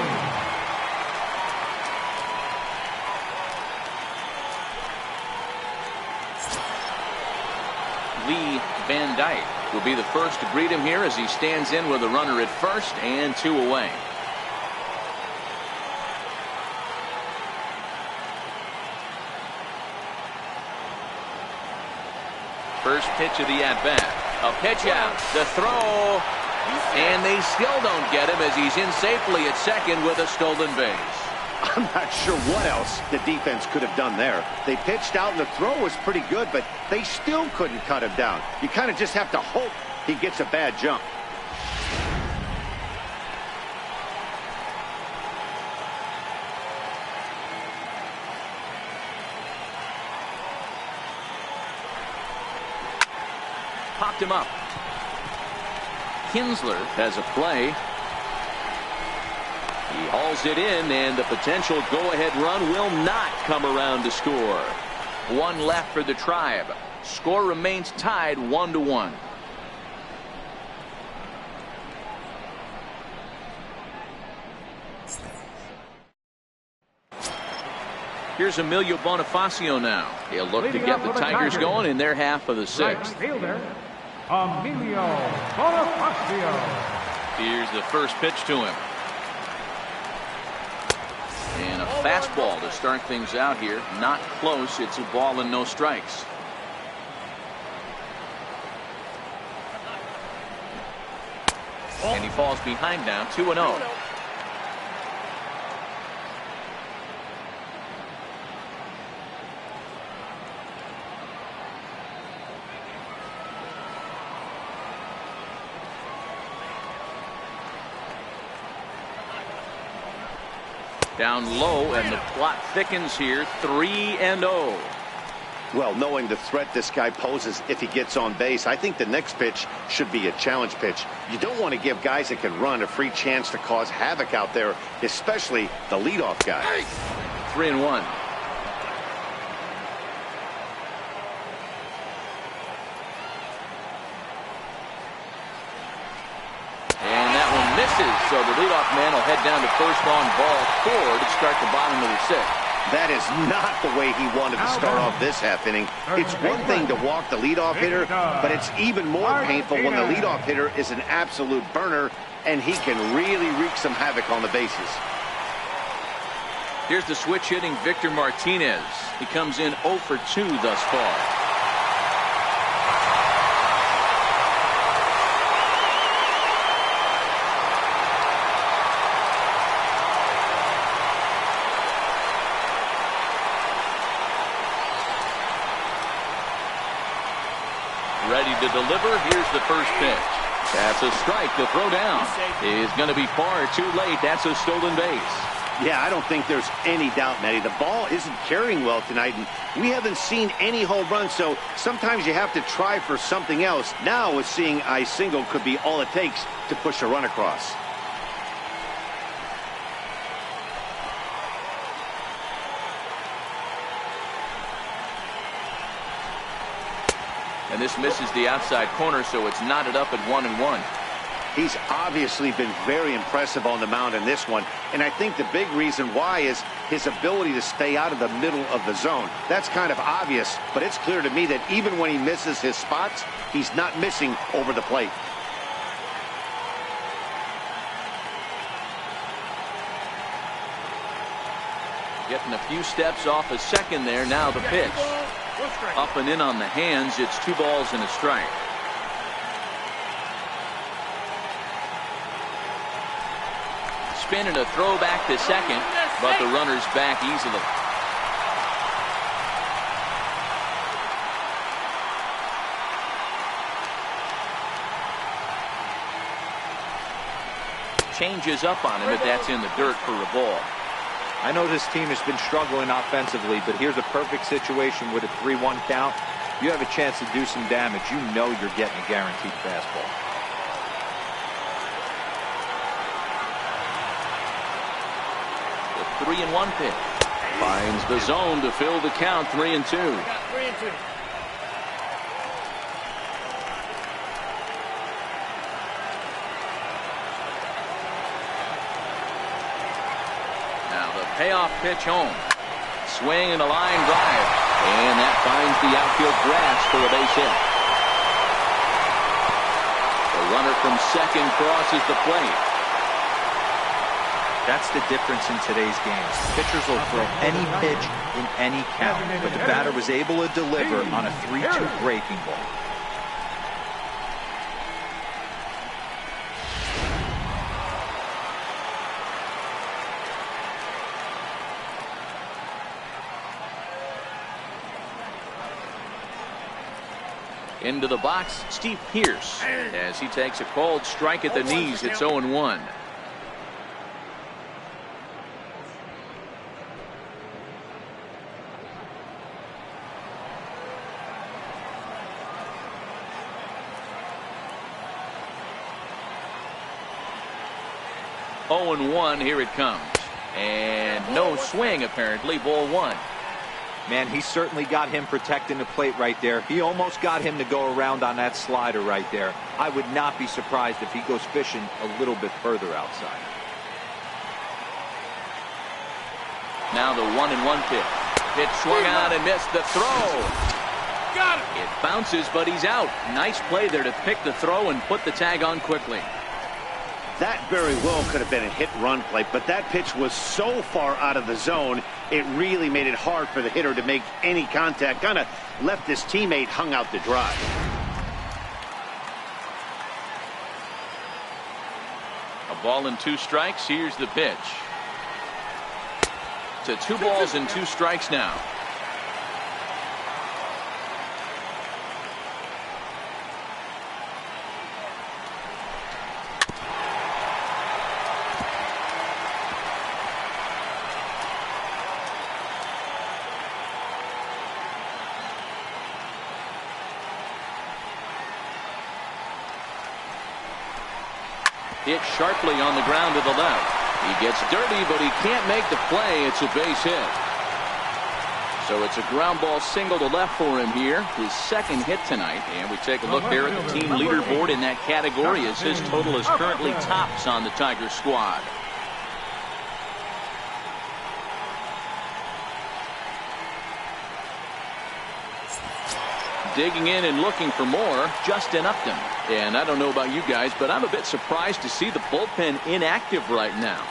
Lee Van Dyke will be the first to greet him here as he stands in with a runner at first and 2 away. First pitch of the at-bat. A pitch out. The throw. And they still don't get him as he's in safely at second with a stolen base. I'm not sure what else the defense could have done there. They pitched out and the throw was pretty good, but they still couldn't cut him down. You kind of just have to hope he gets a bad jump. Popped him up. Kinsler has a play. He hauls it in, and the potential go-ahead run will not come around to score. One left for the Tribe. Score remains tied 1-1. Here's Emilio Bonifacio now. He'll look to get the Tigers going in their half of the sixth. Right fielder, Emilio Bonifacio. Here's the first pitch to him. And a fastball to start things out here. Not close. It's a ball and no strikes. And he falls behind now, 2-0. Down low, and the plot thickens here, 3-0. Well, knowing the threat this guy poses if he gets on base, I think the next pitch should be a challenge pitch. You don't want to give guys that can run a free chance to cause havoc out there, especially the leadoff guy. 3-1. So the leadoff man will head down to first on ball 4 to start the bottom of the sixth. That is not the way he wanted to start off this half inning. It's one thing to walk the leadoff hitter, but it's even more painful when the leadoff hitter is an absolute burner and he can really wreak some havoc on the bases. Here's the switch hitting Victor Martinez. He comes in 0 for 2 thus far. Ready to deliver. Here's the first pitch. That's a strike. The throw down is going to be far too late. That's a stolen base. Yeah, I don't think there's any doubt, Matty. The ball isn't carrying well tonight, and we haven't seen any home runs, so sometimes you have to try for something else. Now, with seeing a single could be all it takes to push a run across. And this misses the outside corner, so it's knotted up at 1-1. He's obviously been very impressive on the mound in this one, and I think the big reason why is his ability to stay out of the middle of the zone. That's kind of obvious, but it's clear to me that even when he misses his spots, he's not missing over the plate. Getting a few steps off a second there. Now the pitch. Up and in on the hands. It's 2 balls and a strike. Spin and a throw back to second, but the runner's back easily. Changes up on him, but that's in the dirt for a ball. I know this team has been struggling offensively, but here's a perfect situation with a 3-1 count. You have a chance to do some damage. You know you're getting a guaranteed fastball. The 3-1 pitch finds the zone to fill the count. 3-2. 3-2. Payoff pitch home. Swing and a line drive. And that finds the outfield grass for a base hit. The runner from second crosses the plate. That's the difference in today's games. Pitchers will throw any pitch in any count, but the batter was able to deliver on a 3-2 breaking ball. Into the box, Steve Pearce, as he takes a cold strike at the knees. It's 0-1. Oh and 1, here it comes. And no swing, apparently. Ball 1. Man, he certainly got him protecting the plate right there. He almost got him to go around on that slider right there. I would not be surprised if he goes fishing a little bit further outside. Now the 1-1 pitch. Pitch swung on and missed the throw. Got it. It bounces, but he's out. Nice play there to pick the throw and put the tag on quickly. That very well could have been a hit-run play, but that pitch was so far out of the zone, it really made it hard for the hitter to make any contact. Kind of left his teammate hung out to dry. A ball and 2 strikes. Here's the pitch. To 2 balls and 2 strikes now. Hit sharply on the ground to the left. He gets dirty, but he can't make the play. It's a base hit. So it's a ground ball single to left for him here. His 2nd hit tonight. And we take a look there at the team leaderboard in that category as his total is currently tops on the Tigers squad. Digging in and looking for more, Justin Upton. And I don't know about you guys, but I'm a bit surprised to see the bullpen inactive right now.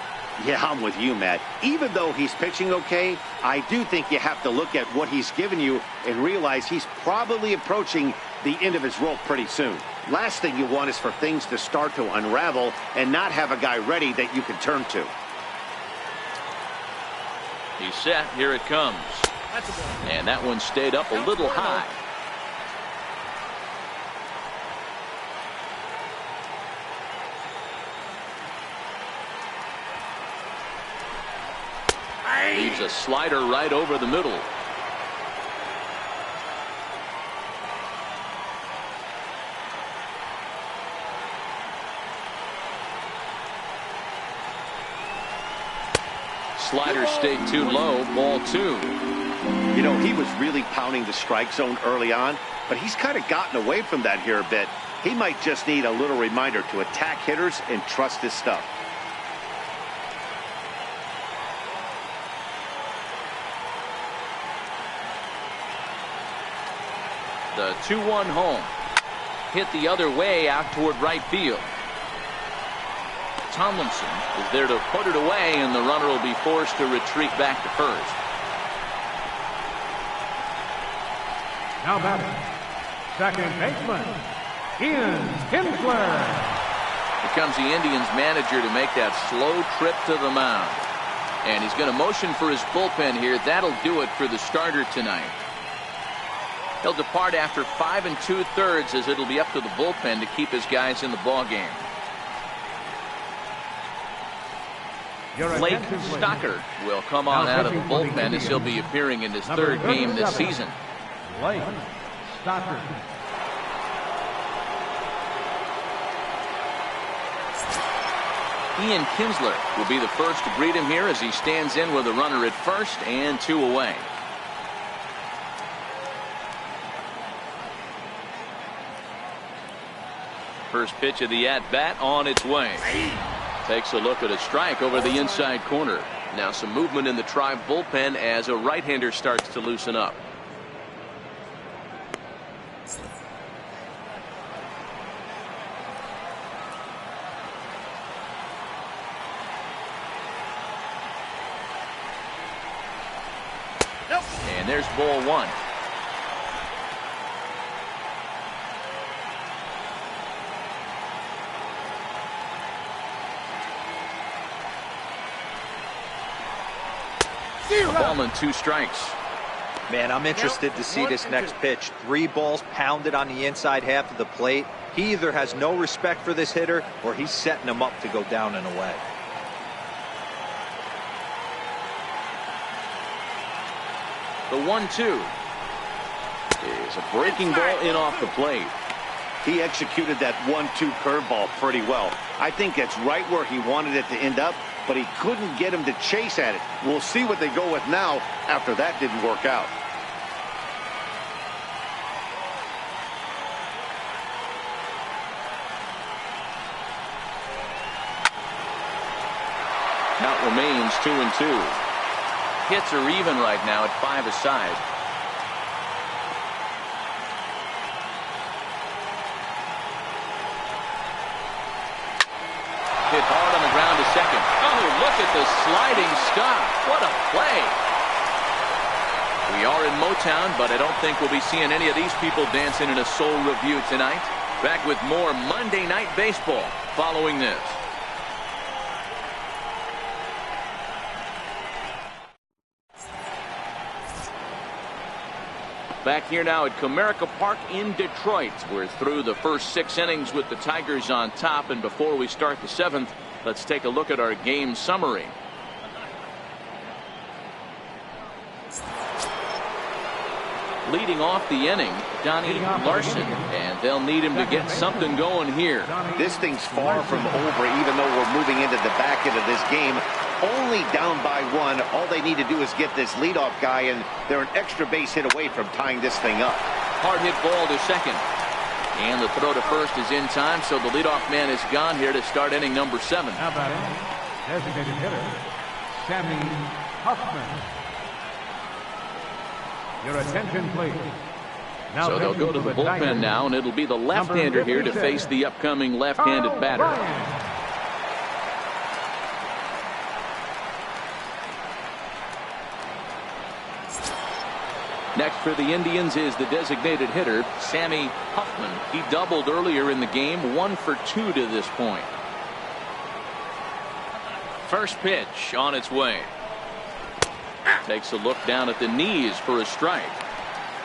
Yeah, I'm with you, Matt. Even though he's pitching okay, I do think you have to look at what he's given you and realize he's probably approaching the end of his rope pretty soon. Last thing you want is for things to start to unravel and not have a guy ready that you can turn to. He's set. Here it comes. And that one stayed up a little high. Leaves a slider right over the middle. Slider stayed too low. Ball 2. You know, he was really pounding the strike zone early on, but he's kind of gotten away from that here a bit. He might just need a little reminder to attack hitters and trust his stuff. The 2-1 home. Hit the other way out toward right field. Tomlinson is there to put it away, and the runner will be forced to retreat back to first. Now batting, 2nd baseman, Ian Kinsler. Here comes the Indians manager to make that slow trip to the mound. And he's going to motion for his bullpen here. That'll do it for the starter tonight. He'll depart after 5 2/3 as it'll be up to the bullpen to keep his guys in the ball game. Blake Stocker will come on out of the bullpen as he'll be appearing in his 3rd game this season. Blake Stocker. Ian Kinsler will be the first to greet him here as he stands in with a runner at first and 2 away. First pitch of the at-bat on its way. Takes a look at a strike over the inside corner. Now some movement in the Tribe bullpen as a right-hander starts to loosen up. And there's ball 1. A ball and 2 strikes. Man, I'm interested to see this next pitch. 3 balls pounded on the inside half of the plate. He either has no respect for this hitter or he's setting him up to go down and away. The 1-2 is a breaking ball in off the plate. He executed that 1-2 curveball pretty well. I think it's right where he wanted it to end up, but he couldn't get him to chase at it. We'll see what they go with now after that didn't work out. Count remains 2-2. Hits are even right now at 5 aside. Hit hard on the ground to second. Oh, look at the sliding stop. What a play. We are in Motown, but I don't think we'll be seeing any of these people dancing in a soul review tonight. Back with more Monday Night Baseball following this. Back here now at Comerica Park in Detroit. We're through the first 6 innings with the Tigers on top, and before we start the 7th, let's take a look at our game summary. Leading off the inning, Donnie Larson, and they'll need him to get something going here. This thing's far from over, even though we're moving into the back end of this game. Only down by 1. All they need to do is get this leadoff guy, and they're an extra base hit away from tying this thing up. Hard hit ball to second. And the throw to first is in time, so the leadoff man is gone here to start inning number 7. Now batting, designated hitter, Sammy Hoffman. Your attention, please. Now so they'll go to the bullpen now, and it'll be the left-hander here to face the upcoming left-handed batter. Next for the Indians is the designated hitter, Sammy Hoffman. He doubled earlier in the game, 1 for 2 to this point. First pitch on its way. Takes a look down at the knees for a strike.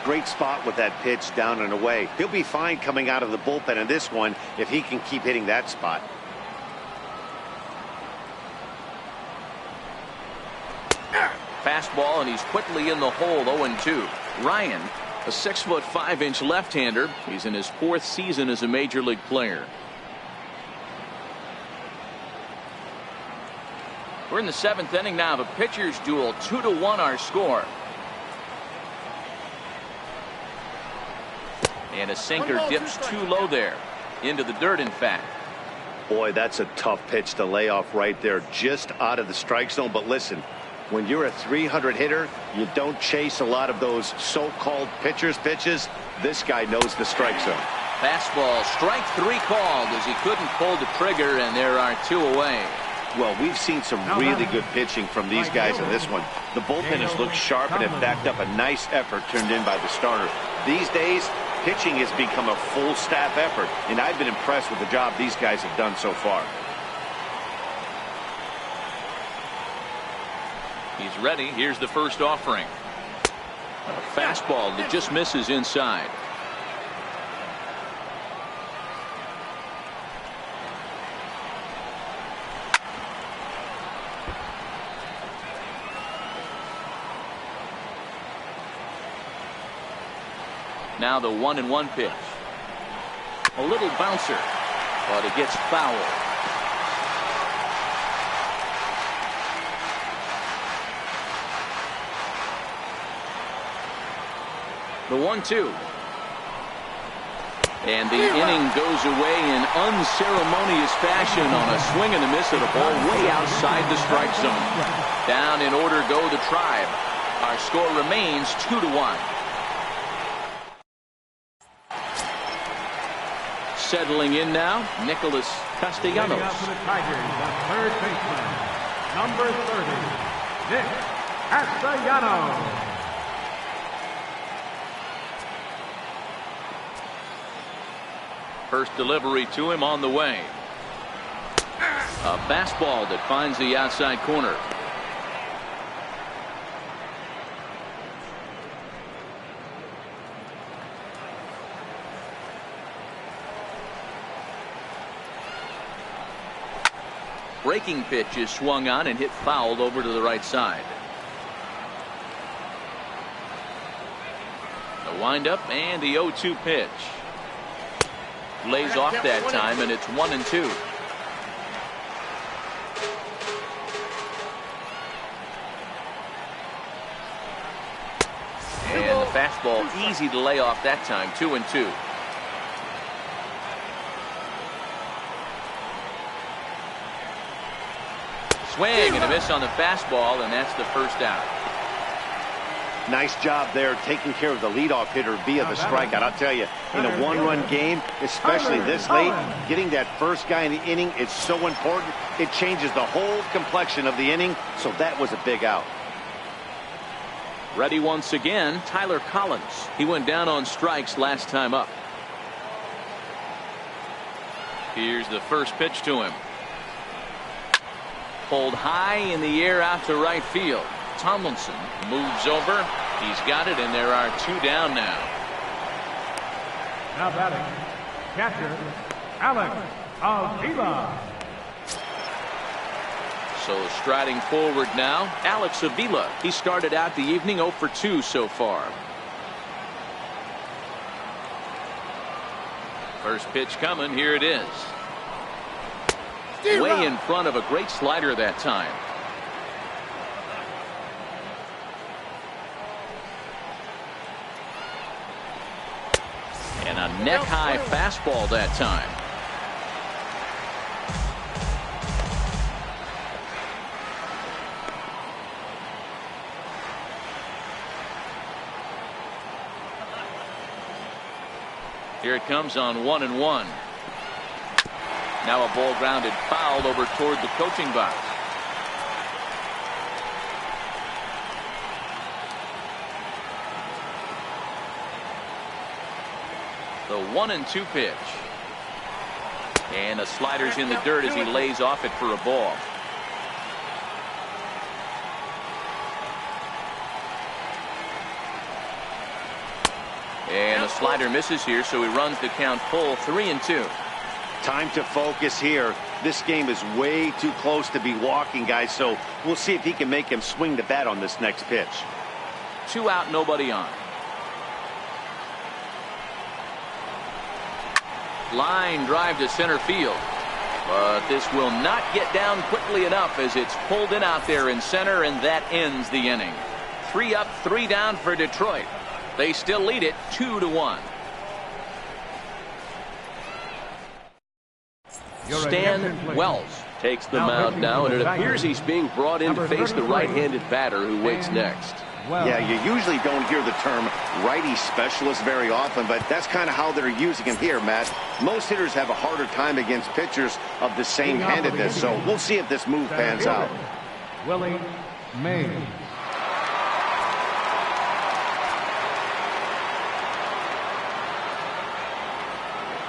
Great spot with that pitch down and away. He'll be fine coming out of the bullpen in this one if he can keep hitting that spot. Fastball, and he's quickly in the hole. 0-2. Ryan, a 6'5" left-hander. He's in his 4th season as a major league player. We're in the 7th inning now of a pitcher's duel. 2-1 our score. And a sinker dips too low there. Into the dirt, in fact. Boy, that's a tough pitch to lay off right there, just out of the strike zone. But listen, when you're a 300 hitter, you don't chase a lot of those so-called pitcher's pitches. This guy knows the strike zone. Fastball, strike 3 called as he couldn't pull the trigger, and there are 2 away. Well, we've seen some really good pitching from these guys in this one. The bullpen has looked sharp and have backed up a nice effort turned in by the starter. These days, pitching has become a full staff effort, and I've been impressed with the job these guys have done so far. He's ready. Here's the first offering. A fastball that just misses inside. Now the 1-1 pitch. A little bouncer, but it gets foul. The 1-2. And the inning goes away in unceremonious fashion on a swing and a miss at a ball way outside the strike zone. Down in order go the Tribe. Our score remains 2-1. Settling in now, Nicholas Castellanos. For the Tigers, the third baseman, number 30, Nick Castellanos. First delivery to him on the way. A fastball that finds the outside corner. Breaking pitch is swung on and hit fouled over to the right side. The windup and the 0-2 pitch. Lays off that time, and it's 1-2. And the fastball easy to lay off that time. 2-2. Swing and a miss on the fastball, and that's the first out. Nice job there taking care of the leadoff hitter via the strikeout. I'll tell you, in a one-run game, especially this late, getting that first guy in the inning is so important. It changes the whole complexion of the inning, so that was a big out. Ready once again, Tyler Collins. He went down on strikes last time up. Here's the first pitch to him. Pulled high in the air out to right field. Tomlinson moves over. He's got it, and there are 2 down now. Now batting, catcher, Alex Avila. So striding forward now, Alex Avila. He started out the evening 0 for 2 so far. First pitch coming. Here it is. Way in front of a great slider that time. And a neck-high fastball that time. Here it comes on 1-1. Now a ball grounded foul over toward the coaching box. The 1-2 pitch. And the slider's in the dirt as he lays off it for a ball. And the slider misses here, so he runs the count full. 3-2. Time to focus here. This game is way too close to be walking, guys, so we'll see if he can make him swing the bat on this next pitch. 2 out, nobody on. Line drive to center field. But this will not get down quickly enough as it's pulled in out there in center, and that ends the inning. 3 up, 3 down for Detroit. They still lead it 2-1. Stan Wells takes the mound now, and it appears he's being brought in to face the right-handed batter who waits next. Yeah, you usually don't hear the term righty specialist very often, but that's kind of how they're using him here, Matt. Most hitters have a harder time against pitchers of the same handedness, so we'll see if this move pans out. Willie Mays.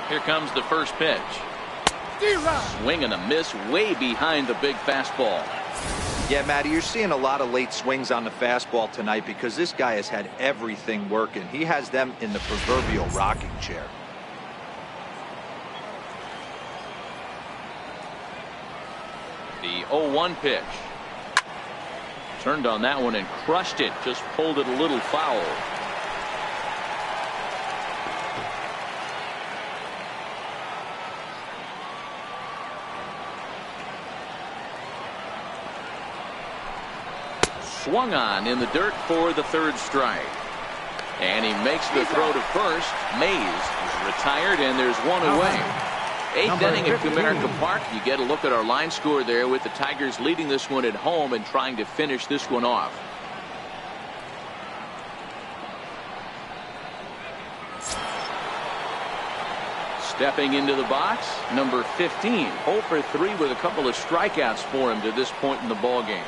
Here comes the first pitch. Swing and a miss way behind the big fastball. Yeah, Matty, you're seeing a lot of late swings on the fastball tonight because this guy has had everything working. He has them in the proverbial rocking chair. The 0-1 pitch. Turned on that one and crushed it. Just pulled it a little foul. Swung on in the dirt for the third strike. And he makes the throw to first. Mays is retired, and there's 1 away. 8th inning at Comerica Park. You get a look at our line score there with the Tigers leading this one at home and trying to finish this one off. Stepping into the box, number 15. 0 for 3 with a couple of strikeouts for him to this point in the ball game.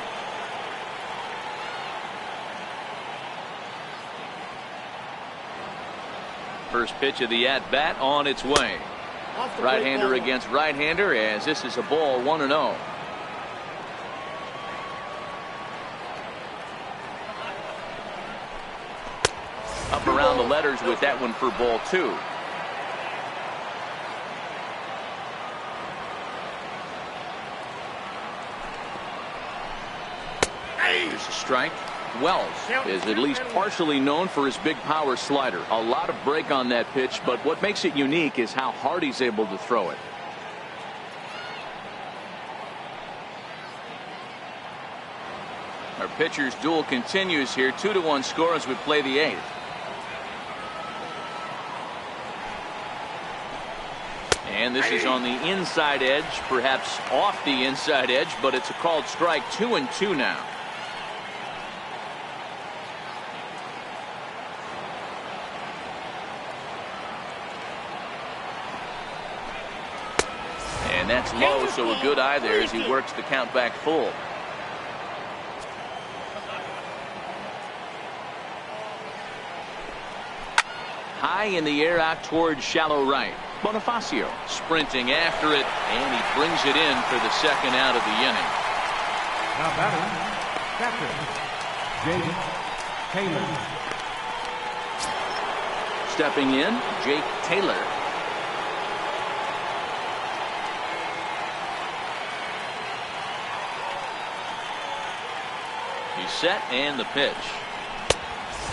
First pitch of the at-bat on its way. Right-hander against right-hander as this is a ball 1-0. Up around the letters with that one for ball 2. Here's a strike. Wells is at least partially known for his big power slider. A lot of break on that pitch, but what makes it unique is how hard he's able to throw it. Our pitcher's duel continues here. 2-1 score as we play the 8th. And this is on the inside edge, perhaps off the inside edge, but it's a called strike. 2-2 now. And that's low, so a good eye there as he works the count back full. High in the air out towards shallow right. Bonifacio sprinting after it, and he brings it in for the second out of the inning. Now batting, catcher, Jake Taylor. Stepping in, Jake Taylor. He's set, and the pitch.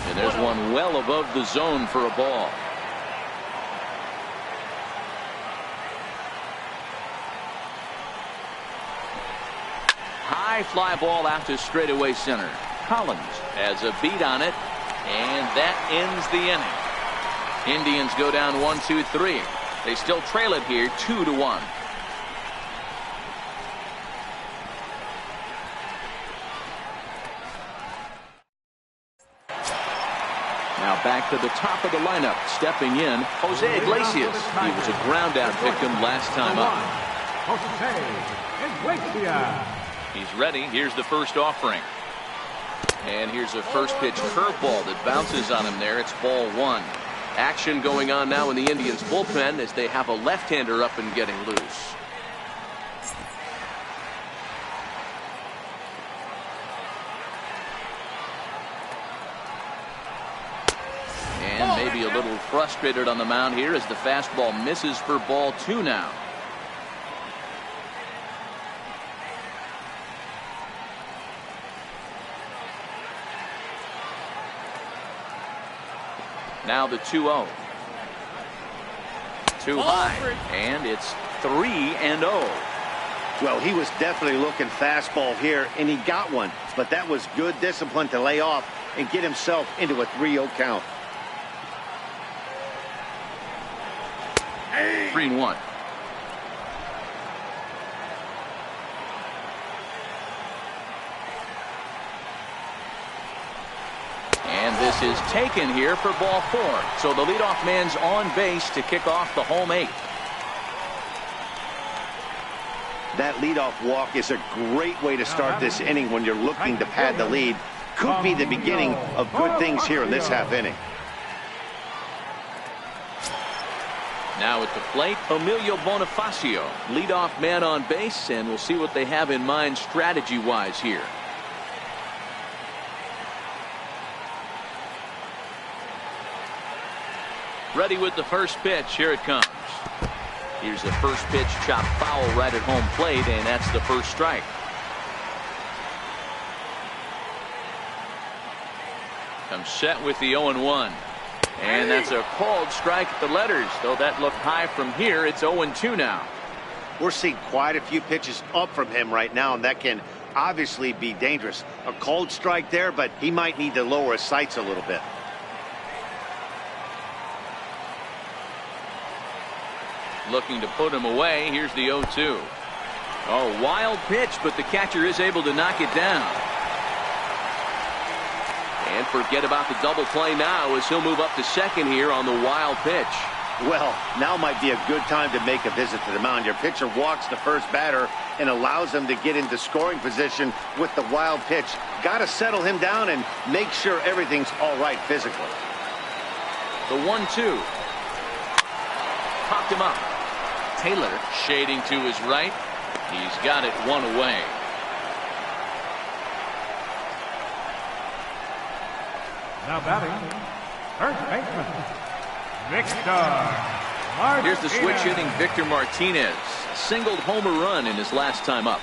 And there's one well above the zone for a ball. High fly ball out to straightaway center. Collins has a beat on it, and that ends the inning. Indians go down 1-2-3. They still trail it here 2-1. Now back to the top of the lineup. Stepping in, Jose Iglesias. He was a ground out victim last time up. Jose Iglesias. He's ready. Here's the first offering. And here's a first pitch curveball that bounces on him there. It's ball 1. Action going on now in the Indians bullpen as they have a left-hander up and getting loose. And maybe a little frustrated on the mound here as the fastball misses for ball 2 now. Now the 2-0. Too high, and it's 3-0. Well, he was definitely looking fastball here, and he got one. But that was good discipline to lay off and get himself into a 3-0 count. 3-1. And this is taken here for ball 4. So the leadoff man's on base to kick off the home 8th. That leadoff walk is a great way to start this inning when you're looking to pad the lead. Could be the beginning of good things here in this half inning. Now at the plate, Emilio Bonifacio, leadoff man on base, and we'll see what they have in mind strategy-wise here. Ready with the first pitch. Here it comes. Here's the first pitch, chopped foul right at home plate, and that's the first strike. Comes set with the 0-1. And that's a called strike at the letters, though that looked high from here. It's 0-2 now. We're seeing quite a few pitches up from him right now, and that can obviously be dangerous. A called strike there, but he might need to lower his sights a little bit. Looking to put him away. Here's the 0-2. Oh, wild pitch, but the catcher is able to knock it down. And forget about the double play now as he'll move up to second here on the wild pitch. Well, now might be a good time to make a visit to the mound. Your pitcher walks the first batter and allows him to get into scoring position with the wild pitch. Got to settle him down and make sure everything's all right physically. The 1-2. Popped him up. Taylor shading to his right. He's got it one away. Now batting, first baseman, Victor Martinez. Here's the switch hitting Victor Martinez. Singled homer run in his last time up.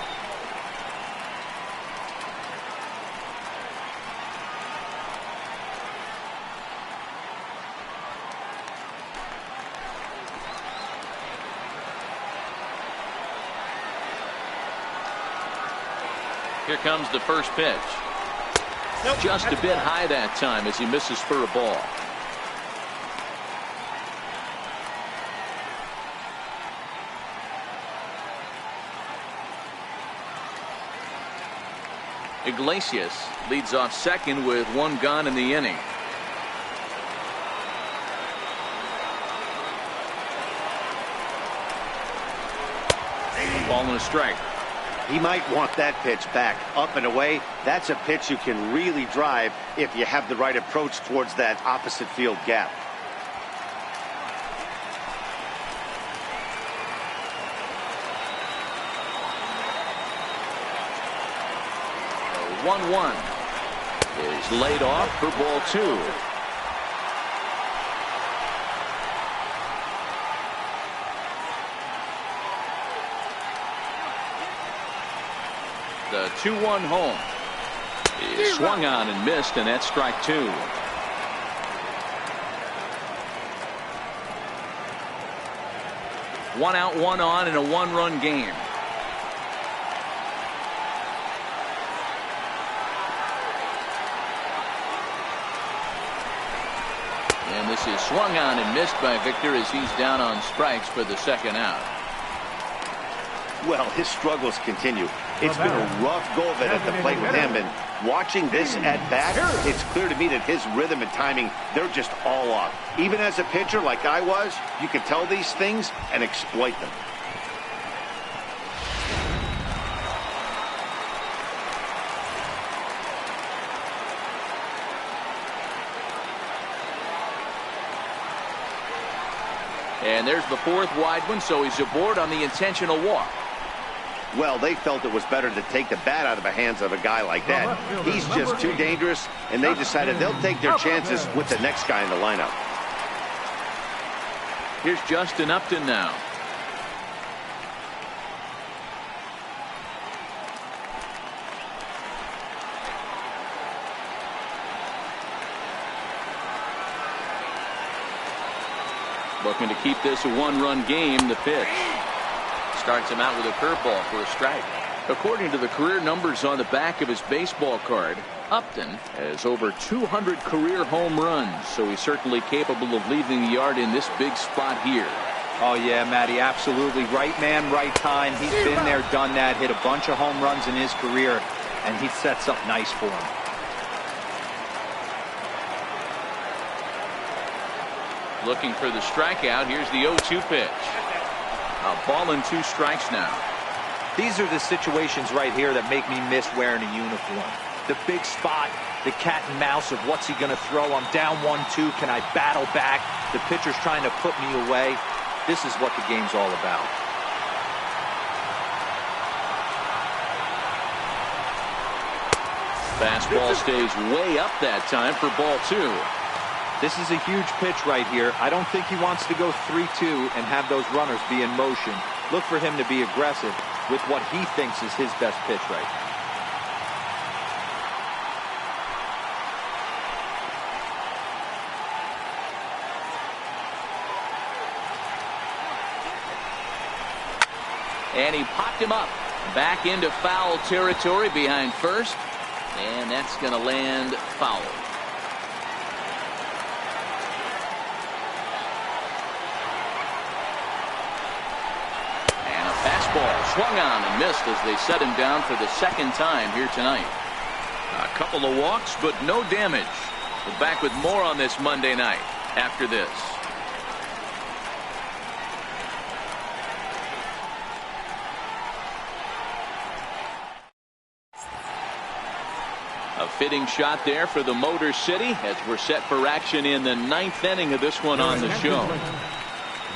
Here comes the first pitch. Just a bit high that time as he misses for a ball. Iglesias leads off second with one gone in the inning. Ball and a strike. He might want that pitch back, up and away. That's a pitch you can really drive if you have the right approach towards that opposite field gap. The 1-1 is laid off for ball two. The 2-1 home is swung on and missed, and that's strike two. One out, one on in a one-run game. And this is swung on and missed by Victor as he's down on strikes for the second out. Well, his struggles continue. It's been a rough go of it at the plate with him, and watching this at bat, it's clear to me that his rhythm and timing, they're just all off. Even as a pitcher like I was, you can tell these things and exploit them. And there's the fourth wide one, so he's aboard on the intentional walk. Well, they felt it was better to take the bat out of the hands of a guy like that. He's just too dangerous, and they decided they'll take their chances with the next guy in the lineup. Here's Justin Upton now. Looking to keep this a one-run game. The pitch starts him out with a curveball for a strike. According to the career numbers on the back of his baseball card, Upton has over 200 career home runs, so he's certainly capable of leaving the yard in this big spot here. Oh yeah, Matty, absolutely. Right man, right time. He's been there, done that, hit a bunch of home runs in his career, and he sets up nice for him. Looking for the strikeout. Here's the 0-2 pitch. A ball and two strikes now. These are the situations right here that make me miss wearing a uniform. The big spot, the cat and mouse of what's he going to throw. I'm down 1-2. Can I battle back? The pitcher's trying to put me away. This is what the game's all about. Fastball stays way up that time for ball two. This is a huge pitch right here. I don't think he wants to go 3-2 and have those runners be in motion. Look for him to be aggressive with what he thinks is his best pitch right now. And he popped him up back into foul territory behind first, and that's going to land foul. Fastball swung on and missed as they set him down for the second time here tonight. A couple of walks, but no damage. We're back with more on this Monday night after this. A fitting shot there for the Motor City as we're set for action in the ninth inning of this one on the show.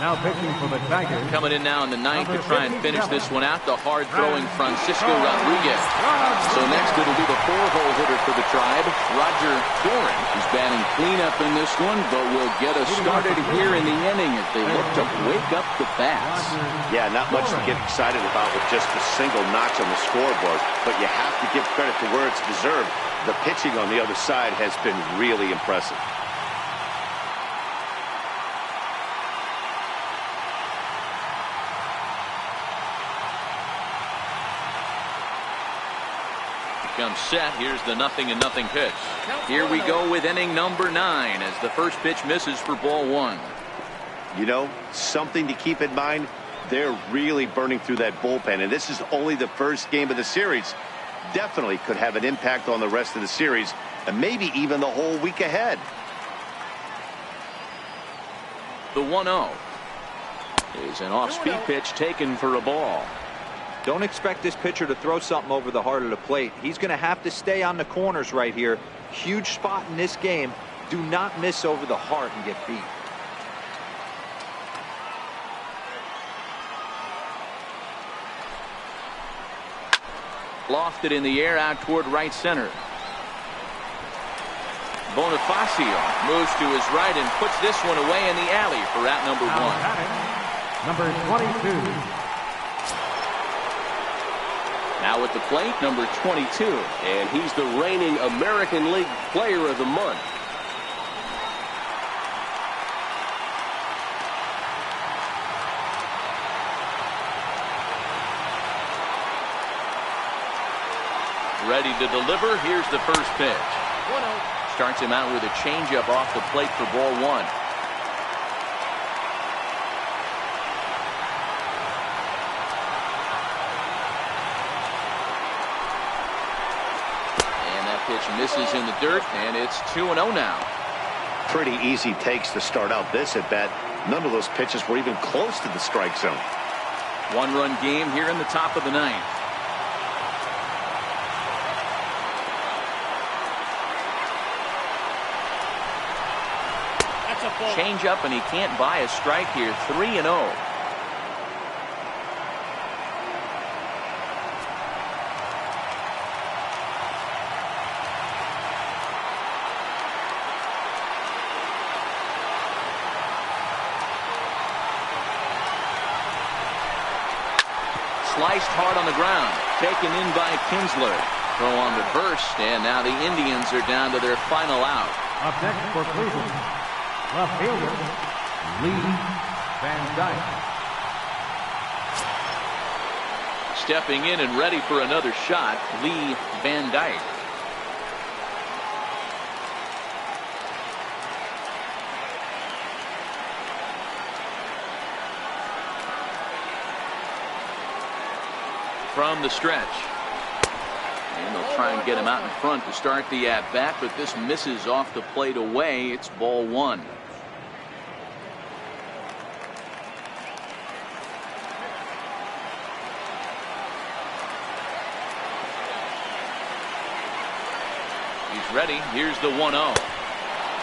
Now pitching for the Tigers. Coming in now in the ninth to try and finish this one out, the hard-throwing Francisco Rodriguez. So next it'll be the four-hole hitter for the Tribe, Roger Doran, who's batting cleanup in this one, but will get us started here in the inning as they look to wake up the bats. Yeah, not much to get excited about with just a single notch on the scoreboard, but you have to give credit to where it's deserved. The pitching on the other side has been really impressive. comes set. Here's the 0-0 pitch. Here we go with inning number 9 as the first pitch misses for ball 1. You know, something to keep in mind, they're really burning through that bullpen, and this is only the first game of the series. Definitely could have an impact on the rest of the series and maybe even the whole week ahead. The 1-0 is an off-speed pitch taken for a ball. Don't expect this pitcher to throw something over the heart of the plate. He's going to have to stay on the corners right here. Huge spot in this game. Do not miss over the heart and get beat. Lofted in the air out toward right center. Bonifacio moves to his right and puts this one away in the alley for out number 1. Number 22. Now at the plate, number 22. And he's the reigning American League Player of the Month. Ready to deliver. Here's the first pitch. 1-0. Starts him out with a changeup off the plate for ball 1. And that pitch misses in the dirt, and it's 2-0 now. Pretty easy takes to start out this at bat. None of those pitches were even close to the strike zone. 1-run game here in the top of the 9th. Change up, and he can't buy a strike here. 3-0. Sliced hard on the ground. Taken in by Kinsler. Throw on reverse, and now the Indians are down to their final out. Up next for Cleveland, left fielder Lee Van Dyke. Stepping in and ready for another shot, Lee Van Dyke. From the stretch. And they'll try and get him out in front to start the at-bat, but this misses off the plate away. It's ball 1. He's ready. Here's the 1-0.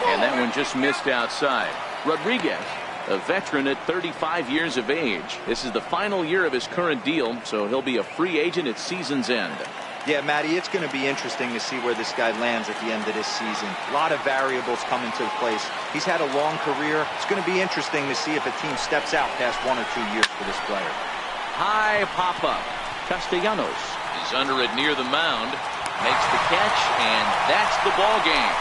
And that one just missed outside. Rodriguez, a veteran at 35 years of age. This is the final year of his current deal, so he'll be a free agent at season's end. Yeah, Matty, it's going to be interesting to see where this guy lands at the end of this season. A lot of variables come into place. He's had a long career. It's going to be interesting to see if a team steps out past 1 or 2 years for this player. High pop-up. Castellanos is under it near the mound. Makes the catch, and that's the ball game.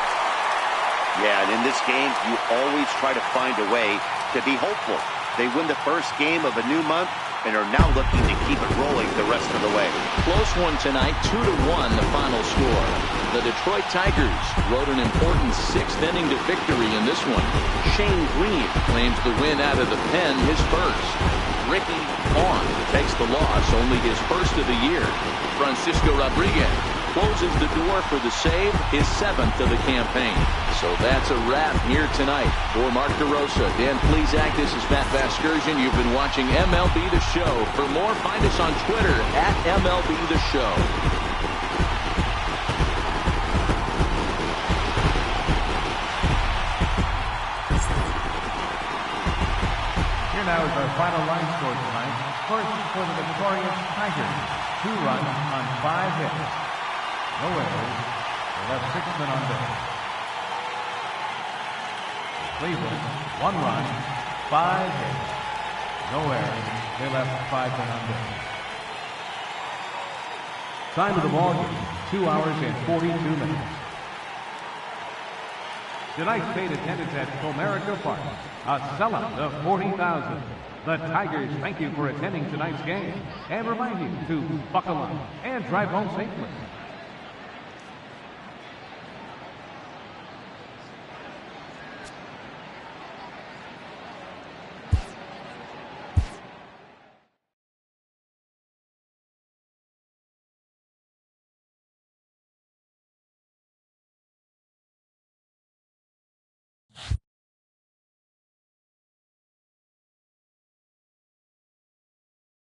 Yeah, and in this game, you always try to find a way to be hopeful. They win the first game of a new month and are now looking to keep it rolling the rest of the way. Close one tonight, 2-1 the final score. The Detroit Tigers rode an important 6th inning to victory in this one. Shane Green claims the win out of the pen, his first. Ricky Vaughn takes the loss, only his first of the year. Francisco Rodriguez closes the door for the save, his 7th of the campaign. So that's a wrap here tonight. For Mark DeRosa, Dan Plesac, this is Matt Vasgersian. You've been watching MLB The Show. For more, find us on Twitter at MLB The Show. Here now is our final line score tonight. First for the victorious Tigers, 2 runs on 5 hits. No errors. They left 6 men on base. Cleveland, 1 run, 5 hits. No errors. They left 5 men on base. Time of the ball game, 2 hours and 42 minutes. Tonight's paid attendance at Comerica Park, a sellout of 40,000. The Tigers thank you for attending tonight's game and remind you to buckle up and drive home safely.